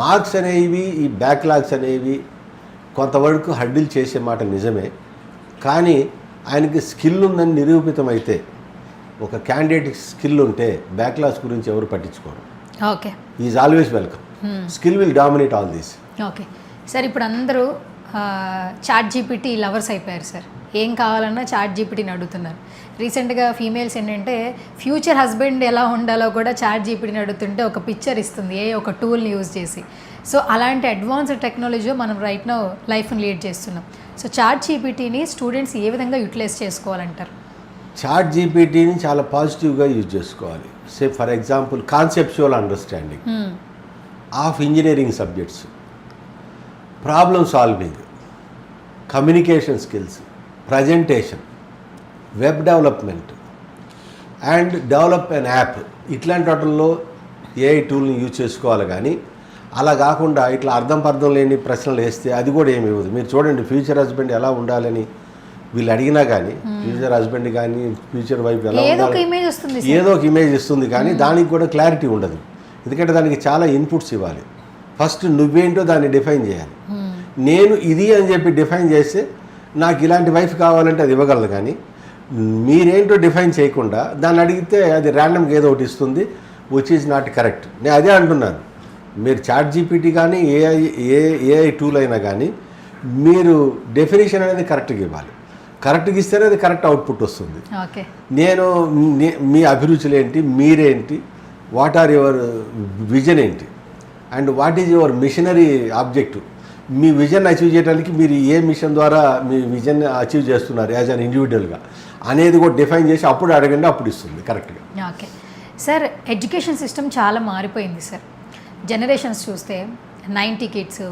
Marks అనేవి, ఈ బ్యాక్లాగ్స్ అనేవి కొంతవరకు హడ్డిల్ చేసే మాట నిజమే, కానీ ఆయనకి స్కిల్ ఉందని నిరూపితమైతే, ఒక క్యాండిడేట్ స్కిల్ ఉంటే బ్యాక్లాగ్స్ గురించి ఎవరు పట్టించుకోరు. Okay, is always welcome. Skill will dominate all these. Okay sir, ఇప్పుడు అందరూ చాట్ జీపీటీ లవర్స్ అయిపోయారు సార్. ఏం కావాలన్నా చాట్ జీపీటీని అడుగుతున్నారు. రీసెంట్గా ఫీమేల్స్ ఏంటంటే ఫ్యూచర్ హస్బెండ్ ఎలా ఉండాలో కూడా చాట్ జీపీటీని అడుగుతుంటే ఒక పిక్చర్ ఇస్తుంది, ఒక టూల్ని యూజ్ చేసి. సో అలాంటి అడ్వాన్స్డ్ టెక్నాలజీ మనం రైట్ నౌ లైఫ్ని లీడ్ చేస్తున్నాం. సో చాట్ జీపీటీని స్టూడెంట్స్ ఏ విధంగా యూటిలైజ్ చేసుకోవాలంటారు? చాట్ జీపీటీని చాలా పాజిటివ్గా యూజ్ చేసుకోవాలి. Say for example conceptual understanding of engineering subjects, problem solving, communication skills, presentation, web development and develop an app, ఇట్లాంటి వాటిల్లో ఏఐ టూల్ని యూజ్ చేసుకోవాలి. కానీ అలా కాకుండా ఇట్లా అర్థం లేని ప్రశ్నలు వేస్తే అది కూడా ఏమి ఇవ్వదు. మీరు చూడండి, ఫ్యూచర్ హస్బెండ్ ఎలా ఉండాలని వీళ్ళు అడిగినా కానీ, ఫ్యూచర్ హస్బెండ్ కానీ ఫ్యూచర్ వైఫ్ ఎలా ఉండాలి ఏదో ఒక ఇమేజ్ ఇస్తుంది, కానీ దానికి కూడా క్లారిటీ ఉండదు. ఎందుకంటే దానికి చాలా ఇన్పుట్స్ ఇవ్వాలి. ఫస్ట్ నువ్వేంటో దాన్ని డిఫైన్ చేయాలి. నేను ఇది అని చెప్పి డిఫైన్ చేస్తే నాకు ఇలాంటి వైఫ్ కావాలంటే అది ఇవ్వగలదు, కానీ మీరేంటో డిఫైన్ చేయకుండా దాన్ని అడిగితే అది ర్యాండమ్గా ఏదో ఒకటి ఇస్తుంది, విచ్ ఈజ్ నాట్ కరెక్ట్. నేను అదే అంటున్నాను, మీరు చాట్ జీపీటీ కానీ ఏఐ టూల్ అయినా కానీ మీరు డెఫినేషన్ అనేది కరెక్ట్గా ఇవ్వాలి. కరెక్ట్గా ఇస్తేనే అది కరెక్ట్ అవుట్పుట్ వస్తుంది. నేను మీ అభిరుచులు ఏంటి, మీరేంటి, వాట్ ఆర్ యువర్ విజన్ ఏంటి, and what is your missionary objective, మీ విజన్ అచీవ్ చేయడానికి మీరు ఏ మిషన్ ద్వారా మీ విజన్ అచీవ్ చేస్తున్నారు యాజ్ అన్ ఇండివిజువల్గా అనేది కూడా డిఫైన్ చేసి అప్పుడు అడగండి, అప్పుడు ఇస్తుంది కరెక్ట్గా. ఓకే సార్, ఎడ్యుకేషన్ సిస్టమ్ చాలా మారిపోయింది సార్. జనరేషన్స్ చూస్తే 90 కిడ్స్,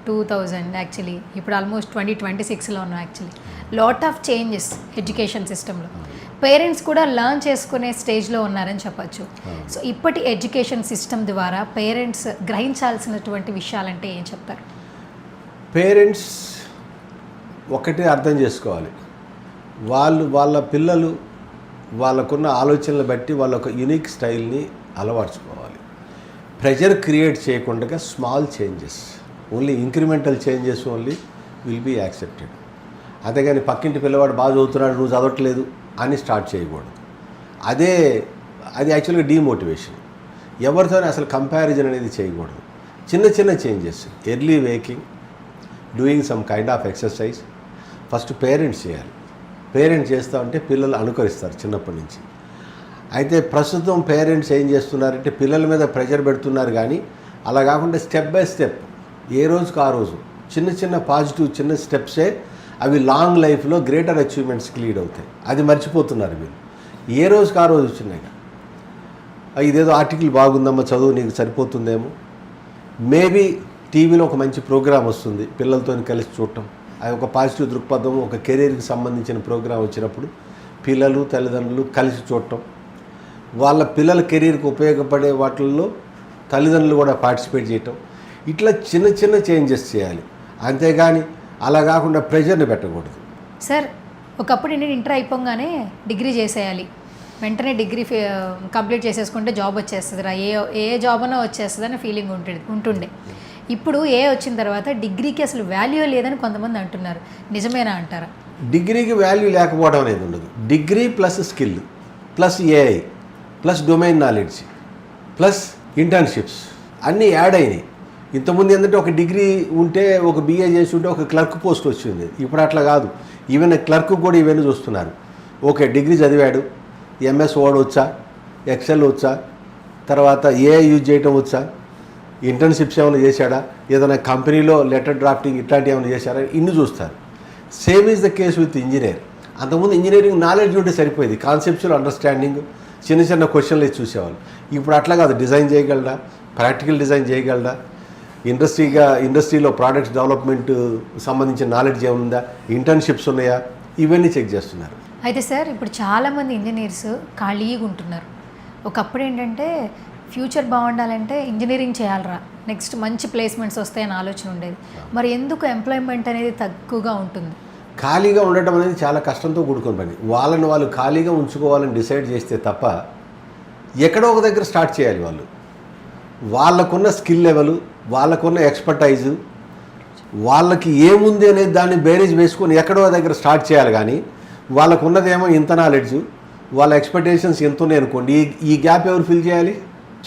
2000 యాక్చువల్లీ, ఇప్పుడు ఆల్మోస్ట్ 2026లో ఉన్నాం. Actually lot of changes education సిస్టంలో. పేరెంట్స్ కూడా లర్న్ చేసుకునే స్టేజ్లో ఉన్నారని చెప్పచ్చు. సో ఇప్పటి ఎడ్యుకేషన్ సిస్టమ్ ద్వారా పేరెంట్స్ గ్రహించాల్సినటువంటి విషయాలంటే ఏం చెప్తారు? పేరెంట్స్ ఒకటే అర్థం చేసుకోవాలి, వాళ్ళ పిల్లలు వాళ్ళకున్న ఆలోచనలు బట్టి వాళ్ళ ఒక యూనిక్ స్టైల్ని అలవర్చుకోవాలి. ప్రెషర్ క్రియేట్ చేయకుండా small changes, only incremental changes only will be accepted. అంతేగాని పక్కింటి పిల్లవాడు బాగా చదువుతున్నాడు నువ్వు చదవట్లేదు అని స్టార్ట్ చేయకూడదు. అది యాక్చువల్గా డీమోటివేషన్. ఎవరితోనే అసలు కంపారిజన్ అనేది చేయకూడదు. చిన్న చిన్న changes, early waking, doing some kind of exercise first parents చేయాలి. పేరెంట్స్ చేస్తూ ఉంటే పిల్లలు అనుకరిస్తారు చిన్నప్పటి నుంచి. అయితే ప్రస్తుతం పేరెంట్స్ ఏం చేస్తున్నారంటే పిల్లల మీద ప్రెషర్ పెడుతున్నారు, కానీ అలా కాకుండా స్టెప్ బై స్టెప్, ఏ రోజుకు ఆ రోజు చిన్న చిన్న పాజిటివ్ చిన్న స్టెప్సే అవి లాంగ్ లైఫ్లో గ్రేటర్ అచీవ్మెంట్స్కి లీడ్ అవుతాయి. అది మర్చిపోతున్నారు వీళ్ళు. ఏ రోజుకు ఆ రోజు చిన్నగా ఇదేదో ఆర్టికల్ బాగుందమ్మా చదువు నీకు సరిపోతుందేమో, మేబీ టీవీలో ఒక మంచి ప్రోగ్రామ్ వస్తుంది పిల్లలతో కలిసి చూడటం, అది ఒక పాజిటివ్ దృక్పథం, ఒక కెరీర్కి సంబంధించిన ప్రోగ్రాం వచ్చినప్పుడు పిల్లలు తల్లిదండ్రులు కలిసి చూడటం, వాళ్ళ పిల్లల కెరీర్కి ఉపయోగపడే వాటిల్లో తల్లిదండ్రులు కూడా పార్టిసిపేట్ చేయటం, ఇట్లా చిన్న చిన్న చేంజెస్ చేయాలి. అంతేగాని అలా కాకుండా ప్రెషర్ని పెట్టకూడదు. సార్ ఒకప్పుడు నేను ఇంటర్ అయిపోగానే డిగ్రీ చేసేయాలి, వెంటనే డిగ్రీ కంప్లీట్ చేసేసుకుంటే జాబ్ వచ్చేస్తుందిరా, ఏ జాబ్ అన్నా వచ్చేస్తుంది అని ఫీలింగ్ ఉంటుండే. ఇప్పుడు వచ్చిన తర్వాత డిగ్రీకి అసలు వాల్యూ లేదని కొంతమంది అంటున్నారు, నిజమేనా అంటారా? డిగ్రీకి వాల్యూ లేకపోవడం అనేది ఉండదు. Degree plus skill plus AI plus domain knowledge plus internships అన్నీ యాడ్ అయినాయి. ఇంతకుముందు ఏంటంటే ఒక డిగ్రీ ఉంటే, ఒక బీఏ చేసి ఉంటే ఒక క్లర్క్ పోస్ట్ వచ్చింది. ఇప్పుడు అట్లా కాదు. ఈవెన్ క్లర్క్ కూడా ఇవన్నీ చూస్తున్నారు. ఓకే, డిగ్రీ చదివాడు, ఎంఎస్ వర్డ్ వచ్చా, ఎక్సెల్ వచ్చా, తర్వాత ఏఐ యూజ్ చేయటం వచ్చా, ఇంటర్న్షిప్స్ ఏమైనా చేశాడా, ఏదైనా కంపెనీలో లెటర్ డ్రాఫ్టింగ్ ఇట్లాంటివి ఏమైనా చేశారా, ఇన్ని చూస్తారు. Same is the case with engineer. అంతకుముందు ఇంజనీరింగ్ నాలెడ్జ్ ఉంటే సరిపోయేది, కాన్సెప్చువల్ అండర్స్టాండింగ్, చిన్న చిన్న క్వశ్చన్లు వేసి చూసేవాళ్ళు. ఇప్పుడు అట్లా కాదు. డిజైన్ చేయగలరా, ప్రాక్టికల్ డిజైన్ చేయగలరా, ఇండస్ట్రీలో ప్రోడక్ట్స్ డెవలప్మెంట్ సంబంధించిన నాలెడ్జ్ ఏముందా, ఇంటర్న్షిప్స్ ఉన్నాయా, ఇవన్నీ చెక్ చేస్తున్నారు. అయితే సార్ ఇప్పుడు చాలామంది ఇంజనీర్స్ ఖాళీగా ఉంటున్నారు. ఒకప్పుడు ఏంటంటే ఫ్యూచర్ బాగుండాలంటే ఇంజనీరింగ్ చేయాలరా, నెక్స్ట్ మంచి ప్లేస్మెంట్స్ వస్తాయని ఆలోచన ఉండేది. మరి ఎందుకు ఎంప్లాయ్మెంట్ అనేది తక్కువగా ఉంటుంది? ఖాళీగా ఉండటం అనేది చాలా కష్టంతో కూడుకున్న పని. వాళ్ళని వాళ్ళు ఖాళీగా ఉంచుకోవాలని డిసైడ్ చేస్తే తప్ప ఎక్కడో ఒక దగ్గర స్టార్ట్ చేయాలి. వాళ్ళకున్న స్కిల్ లెవెల్, వాళ్ళకున్న ఎక్స్పర్టైజు, వాళ్ళకి ఏముంది అనేది దాన్ని బేరీజ్ వేసుకొని ఎక్కడో దగ్గర స్టార్ట్ చేయాలి. కానీ వాళ్ళకున్నదేమో ఇంత నాలెడ్జ్, వాళ్ళ ఎక్స్పెక్టేషన్స్ ఎంత ఉన్నాయి అనుకోండి, ఈ గ్యాప్ ఎవరు ఫిల్ చేయాలి?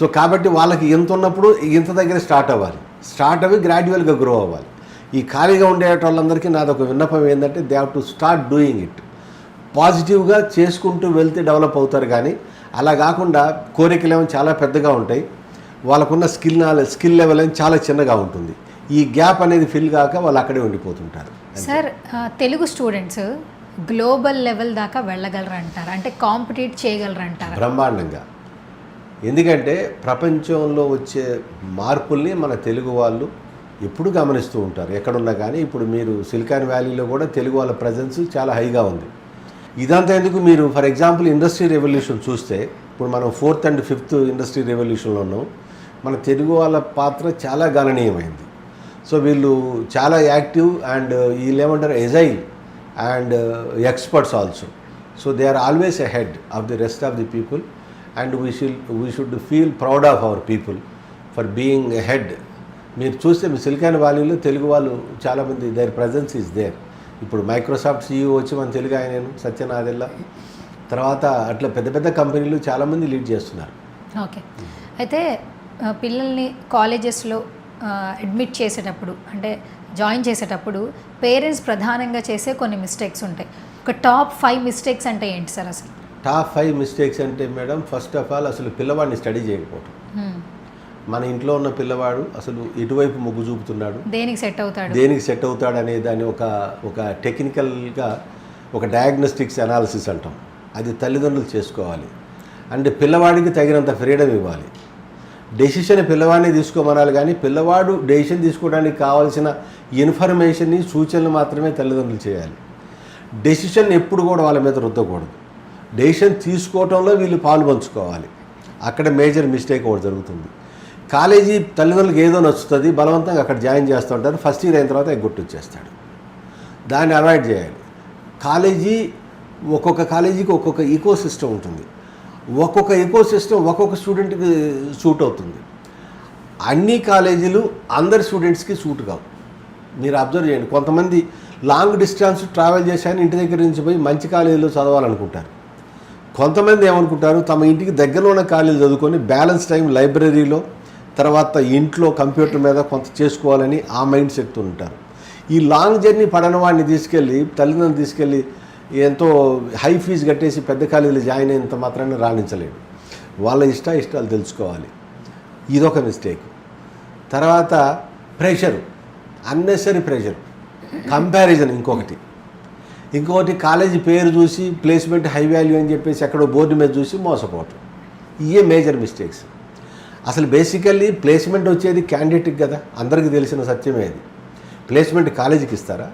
సో కాబట్టి వాళ్ళకి ఎంత ఉన్నప్పుడు ఇంత దగ్గర స్టార్ట్ అవ్వాలి. స్టార్ట్ అవ్వి గ్రాడ్యువల్గా గ్రో అవ్వాలి. ఈ ఖాళీగా ఉండే వాళ్ళందరికీ నాదొక విన్నపం ఏంటంటే, they have to start doing it. పాజిటివ్గా చేసుకుంటూ వెళ్తే డెవలప్ అవుతారు. కానీ అలా కాకుండా కోరికలేమో చాలా పెద్దగా ఉంటాయి, వాళ్ళకున్న స్కిల్ లెవెల్ అని చాలా చిన్నగా ఉంటుంది. ఈ గ్యాప్ అనేది ఫిల్ కాక వాళ్ళు అక్కడే ఉండిపోతుంటారు. Sir Telugu students global level దాకా వెళ్ళగలరంటారా? అంటే కాంపిటీట్ చేయగలరంటారా? బ్రహ్మాండంగా. ఎందుకంటే ప్రపంచంలో వచ్చే మార్పుల్ని మన తెలుగు వాళ్ళు ఎప్పుడు గమనిస్తూ ఉంటారు ఎక్కడున్నా. కానీ ఇప్పుడు మీరు సిలికాన్ వ్యాలీలో కూడా తెలుగు వాళ్ళ ప్రజెన్స్ చాలా హైగా ఉంది. ఇదంతా ఎందుకు, మీరు ఫర్ ఎగ్జాంపుల్ ఇండస్ట్రీ రెవల్యూషన్ చూస్తే, ఇప్పుడు మనం 4th and 5th ఇండస్ట్రీ రెవల్యూషన్లో ఉన్నాం. మన తెలుగు వాళ్ళ పాత్ర చాలా గణనీయమైంది. సో వీళ్ళు చాలా యాక్టివ్ అండ్ వీళ్ళు ఏమంటారు, agile and experts also. So they are always ahead of the rest of the people and we should feel proud of our people for being ahead. మీరు చూస్తే మీ సిలికాన్ వ్యాలీలో తెలుగు వాళ్ళు చాలామంది, దేర్ ప్రజెన్స్ ఈజ్ దేర్. ఇప్పుడు Microsoft CEO వచ్చి మన తెలుగు ఆయన సత్యనాదెల్లా, తర్వాత అట్లా పెద్ద పెద్ద కంపెనీలు చాలామంది లీడ్ చేస్తున్నారు. ఓకే. అయితే పిల్లల్ని కాలేజెస్లో అడ్మిట్ చేసేటప్పుడు, అంటే జాయిన్ చేసేటప్పుడు పేరెంట్స్ ప్రధానంగా చేసే కొన్ని మిస్టేక్స్ ఉంటాయి. ఒక టాప్ 5 మిస్టేక్స్ అంటే ఏంటి సార్ అసలు? టాప్ 5 మిస్టేక్స్ అంటే మేడం, ఫస్ట్ ఆఫ్ ఆల్ అసలు పిల్లవాడిని స్టడీ చేయకపోవడం. మన ఇంట్లో ఉన్న పిల్లవాడు అసలు ఎటువైపు మొగ్గు చూపుతున్నాడు, దేనికి సెట్ అవుతాడు అనే దాన్ని ఒక టెక్నికల్గా ఒక డయాగ్నోస్టిక్స్ అనాలిసిస్ అంటాం. అది తల్లిదండ్రులు చేసుకోవాలి. అంటే పిల్లవాడికి తగినంత ఫ్రీడమ్ ఇవ్వాలి. డెసిషన్ పిల్లవాడిని తీసుకోమనాలి. కానీ పిల్లవాడు డెసిషన్ తీసుకోవడానికి కావాల్సిన ఇన్ఫర్మేషన్ని, సూచనలు మాత్రమే తల్లిదండ్రులు చేయాలి. డెసిషన్ ఎప్పుడు కూడా వాళ్ళ మీద రుద్దకూడదు. డెసిషన్ తీసుకోవటంలో వీళ్ళు పాలు పంచుకోవాలి. అక్కడ మేజర్ మిస్టేక్ ఒకటి జరుగుతుంది. కాలేజీ తల్లిదండ్రులకు ఏదో నచ్చుతుంది, బలవంతంగా అక్కడ జాయిన్ చేస్తూ ఉంటారు. ఫస్ట్ ఇయర్ అయిన తర్వాత గుర్తొచ్చేస్తాడు. దాన్ని అవాయిడ్ చేయాలి. ఒక్కొక్క కాలేజీకి ఒక్కొక్క ఈకో సిస్టమ్ ఉంటుంది. ఒక్కొక్క ఈకో సిస్టమ్ ఒక్కొక్క స్టూడెంట్కి సూట్ అవుతుంది. అన్ని కాలేజీలు అందరి స్టూడెంట్స్కి సూట్ కావు. మీరు అబ్జర్వ్ చేయండి. కొంతమంది లాంగ్ డిస్టెన్స్ ట్రావెల్ చేశాను ఇంటి దగ్గర నుంచి పోయి మంచి కాలేజీలో చదవాలనుకుంటారు. కొంతమంది ఏమనుకుంటారు, తమ ఇంటికి దగ్గరలో ఉన్న కాలేజీలు చదువుకొని బ్యాలెన్స్ టైం లైబ్రరీలో, తర్వాత ఇంట్లో కంప్యూటర్ మీద కొంత చేసుకోవాలని ఆ మైండ్ సెట్తో ఉంటారు. ఈ లాంగ్ జర్నీ పడని వాడిని తల్లిదండ్రులు తీసుకెళ్ళి ఎంతో హై ఫీజు కట్టేసి పెద్ద కాలేజీలో జాయిన్ అయినంత మాత్రాన్ని రాణించలేడు. వాళ్ళ ఇష్టాలు తెలుసుకోవాలి. ఇదొక మిస్టేక్. తర్వాత ప్రెషరు, అన్నెసరీ ప్రెషర్, కంపారిజన్ ఇంకొకటి కాలేజీ పేరు చూసి ప్లేస్మెంట్ హై వాల్యూ అని చెప్పేసి ఎక్కడో బోర్డు మీద చూసి మోసపోవటం. ఇవే మేజర్ మిస్టేక్స్. అసలు బేసికల్లీ ప్లేస్మెంట్ వచ్చేది క్యాండిడేట్కి కదా, అందరికీ తెలిసిన సత్యమే అది. ప్లేస్మెంట్ కాలేజీకి ఇస్తారా?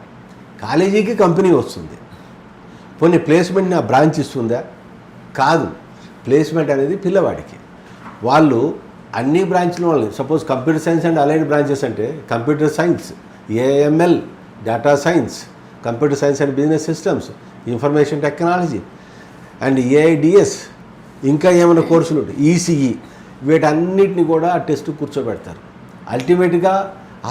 కాలేజీకి కంపెనీ వస్తుంది. పోనీ ప్లేస్మెంట్ని ఆ బ్రాంచ్ ఇస్తుందా? కాదు. ప్లేస్మెంట్ అనేది పిల్లవాడికి. వాళ్ళు అన్ని బ్రాంచ్ల వాళ్ళు, suppose computer science and allied branches అంటే computer science, AML, data science, computer science and business systems, information technology and AIDS, ఇంకా ఏమైనా కోర్సులు ఉంటాయి, ఈసీఈ, వీటన్నిటిని కూడా ఆ టెస్ట్ కూర్చోబెడతారు. అల్టిమేట్గా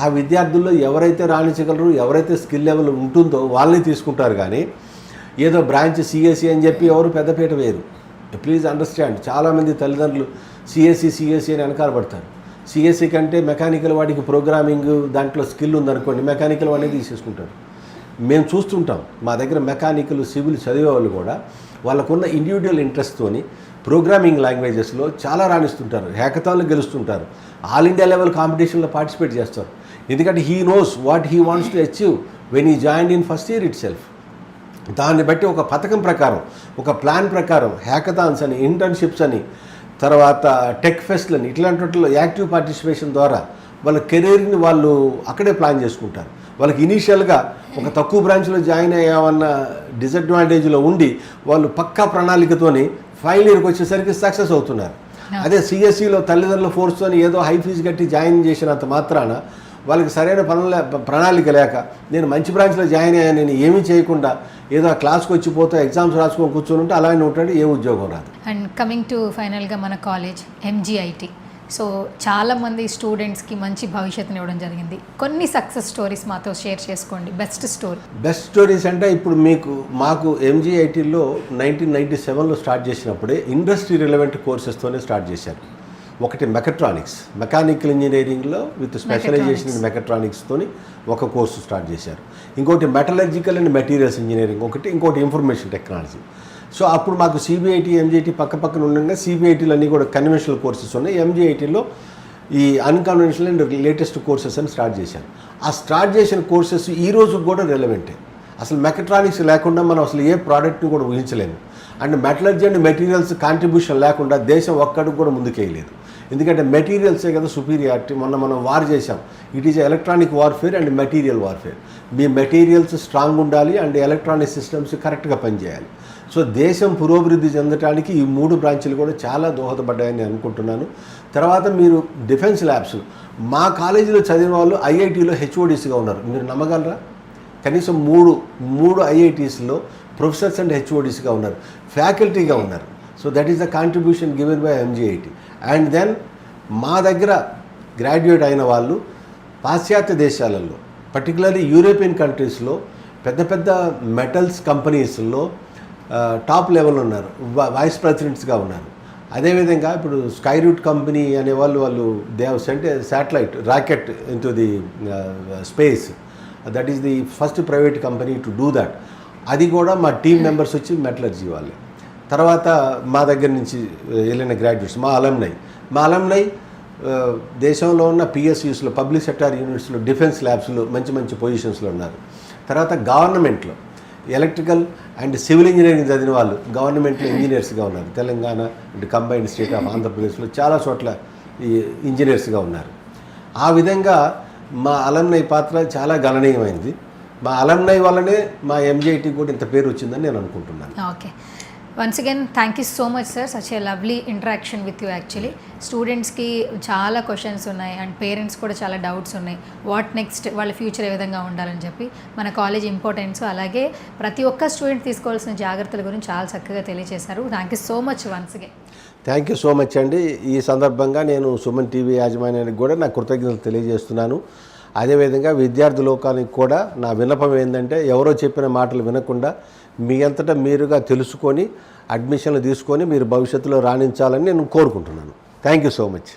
ఆ విద్యార్థుల్లో ఎవరైతే రాణించగలరు, ఎవరైతే స్కిల్ లెవెల్ ఉంటుందో వాళ్ళని తీసుకుంటారు. కానీ ఏదో బ్రాంచ్ సిఎస్సి అని చెప్పి ఎవరు పెద్దపీట వేయరు. ప్లీజ్ అండర్స్టాండ్, చాలామంది తల్లిదండ్రులు సిఎస్సి అని వెనకాల పడతారు. సిఎస్సి కంటే మెకానికల్ వాడికి ప్రోగ్రామింగ్ దాంట్లో స్కిల్ ఉందనుకోండి, మెకానికల్ వాడిని తీసేసుకుంటారు. మేము చూస్తుంటాం, మా దగ్గర మెకానికల్, సివిల్ చదివే వాళ్ళు కూడా వాళ్ళకున్న ఇండివిజువల్ ఇంట్రెస్ట్తోని ప్రోగ్రామింగ్ లాంగ్వేజెస్లో చాలా రాణిస్తుంటారు, హ్యాకథాన్లు గెలుస్తుంటారు, ఆల్ ఇండియా లెవెల్ కాంపిటీషన్లో పార్టిసిపేట్ చేస్తారు. ఎందుకంటే he knows what he wants to achieve when he joined in first year it self. దాన్ని బట్టి ఒక పథకం ప్రకారం, ఒక ప్లాన్ ప్రకారం హ్యాకథాన్స్ అని, ఇంటర్న్షిప్స్ అని, తర్వాత టెక్ ఫెస్ట్లని, ఇట్లాంటి వాటిలో యాక్టివ్ పార్టిసిపేషన్ ద్వారా వాళ్ళ కెరీర్ని వాళ్ళు అక్కడే ప్లాన్ చేసుకుంటారు. వాళ్ళకి ఇనీషియల్గా ఒక తక్కువ బ్రాంచ్లో జాయిన్ అయ్యామన్న డిసడ్వాంటేజ్లో ఉండి వాళ్ళు పక్కా ప్రణాళికతోని ఫైనల్ ఇయర్కి వచ్చేసరికి సక్సెస్ అవుతున్నారు. అదే సిఎస్సిలో తల్లిదండ్రుల ఫోర్స్తో ఏదో హై ఫీజు కట్టి జాయిన్ చేసినంత మాత్రాన వాళ్ళకి సరైన ప్రణాళిక లేక నేను మంచి బ్రాంచ్లో జాయిన్ అయ్యాను, నేను ఏమీ చేయకుండా ఏదో ఆ క్లాస్కి వచ్చిపోతే ఎగ్జామ్స్ రాసుకొని కూర్చొని ఉంటే అలానే ఉంటాడు, ఏ ఉద్యోగం రాదు. అండ్ కమింగ్ టు ఫైనల్గా మన కాలేజ్ ఎంజీఐటి, సో చాలామంది స్టూడెంట్స్కి మంచి భవిష్యత్తుని ఇవ్వడం జరిగింది. కొన్ని సక్సెస్ స్టోరీస్ మాతో షేర్ చేసుకోండి. బెస్ట్ స్టోరీస్ అంటే ఇప్పుడు మాకు ఎంజీఐటీలో 1997లో స్టార్ట్ చేసినప్పుడే ఇండస్ట్రీ రిలవెంట్ కోర్సెస్తోనే స్టార్ట్ చేశారు. ఒకటి మెకట్రానిక్స్, మెకానికల్ ఇంజనీరింగ్లో విత్ స్పెషలైజేషన్ ఇన్ మెకట్రానిక్స్తోని ఒక కోర్సు స్టార్ట్ చేశారు. ఇంకోటి మెటలర్జికల్ అండ్ మెటీరియల్స్ ఇంజనీరింగ్ ఒకటి, ఇంకోటి ఇన్ఫర్మేషన్ టెక్నాలజీ. సో అప్పుడు మాకు సిబిఐటి, ఎంజీఐటి పక్కన ఉండగా సిబిఐటీలు అన్నీ కూడా కన్వెన్షనల్ కోర్సెస్ ఉన్నాయి. ఎంజీఐటీలో ఈ అన్కన్వెన్షనల్ అండ్ లేటెస్ట్ కోర్సెస్ అని స్టార్ట్ చేశాను. ఆ స్టార్ట్ చేసిన కోర్సెస్ ఈ రోజు కూడా రెలవెంటే. అసలు మెకట్రానిక్స్ లేకుండా మనం అసలు ఏ ప్రోడక్ట్ని కూడా ఊహించలేము. And metallurgy and materials contribution లేకుండా దేశం ఒక్కడికి కూడా ముందుకేయలేదు. ఎందుకంటే మెటీరియల్సే కదా సుపీరియారిటీ. మనం వార్ చేశాం. It is electronic warfare and material warfare. Me materials strong ఉండాలి అండ్ ఎలక్ట్రానిక్ సిస్టమ్స్ కరెక్ట్గా పనిచేయాలి. సో దేశం పురోభివృద్ధి చెందడానికి ఈ 3 బ్రాంచీలు కూడా చాలా దోహదపడ్డాయని నేను అనుకుంటున్నాను. తర్వాత మీరు డిఫెన్స్ ల్యాబ్స్, మా కాలేజీలో చదివిన వాళ్ళు ఐఐటీలో హెచ్ఓడీస్గా ఉన్నారు. మీరు నమ్మగలరా? కనీసం మూడు ఐఐటీస్లో ప్రొఫెసర్స్ అండ్ హెచ్ఓడీస్గా ఉన్నారు, ఫ్యాకల్టీగా ఉన్నారు. So that is the contribution given by MGIT. And then మా దగ్గర గ్రాడ్యుయేట్ అయిన వాళ్ళు పాశ్చాత్య దేశాలలో, పర్టికులర్లీ యూరోపియన్ కంట్రీస్లో పెద్ద మెటల్స్ కంపెనీస్లో టాప్ లెవెల్ ఉన్నారు, వైస్ ప్రెసిడెంట్స్గా ఉన్నారు. అదేవిధంగా ఇప్పుడు స్కై రూట్ కంపెనీ అనే వాళ్ళు they have sent a satellite rocket in to the space. That is the first private company to do that. అది కూడా మా టీమ్ మెంబర్స్ వచ్చి మెటలర్జీ వాళ్ళే. తర్వాత మా దగ్గర నుంచి వెళ్ళిన గ్రాడ్యుయేట్స్, మా అలమ్నై దేశంలో ఉన్న పిఎస్యూస్లో, పబ్లిక్ సెక్టార్ యూనిట్స్లో, డిఫెన్స్ ల్యాబ్స్లో మంచి పొజిషన్స్లో ఉన్నారు. తర్వాత గవర్నమెంట్లో ఎలక్ట్రికల్ అండ్ సివిల్ ఇంజనీరింగ్ చదివిన వాళ్ళు గవర్నమెంట్లో ఇంజనీర్స్గా ఉన్నారు. Telangana and combined state of ఆంధ్రప్రదేశ్లో చాలా చోట్ల ఈ ఇంజనీర్స్గా ఉన్నారు. ఆ విధంగా మా అలమ్నై పాత్ర చాలా గణనీయమైంది. మా అలమ్నై వల్లనే మా ఎంజీఐటీ కూడా ఇంత పేరు వచ్చిందని నేను అనుకుంటున్నాను. Okay, once again thank you so much sir, such a lovely interaction with you. Actually స్టూడెంట్స్కి చాలా క్వశ్చన్స్ ఉన్నాయి అండ్ పేరెంట్స్ కూడా చాలా డౌట్స్ ఉన్నాయి. వాట్ నెక్స్ట్, వాళ్ళ ఫ్యూచర్ ఏ విధంగా ఉండాలని చెప్పి, మన కాలేజ్ ఇంపార్టెన్స్, అలాగే ప్రతి ఒక్క స్టూడెంట్ తీసుకోవాల్సిన జాగ్రత్తల గురించి చాలా చక్కగా తెలియజేశారు. Thank you so much once again. Thank you so much అండి. ఈ సందర్భంగా నేను సుమన్ టీవీ యాజమాన్యానికి కూడా నా కృతజ్ఞతలు తెలియజేస్తున్నాను. అదేవిధంగా విద్యార్థి లోకానికి కూడా నా విన్నపం ఏంటంటే, ఎవరో చెప్పిన మాటలు వినకుండా మీ అంతటా మీరుగా తెలుసుకొని అడ్మిషన్లు తీసుకొని మీరు భవిష్యత్తులో రాణించాలని నేను కోరుకుంటున్నాను. Thank you so much.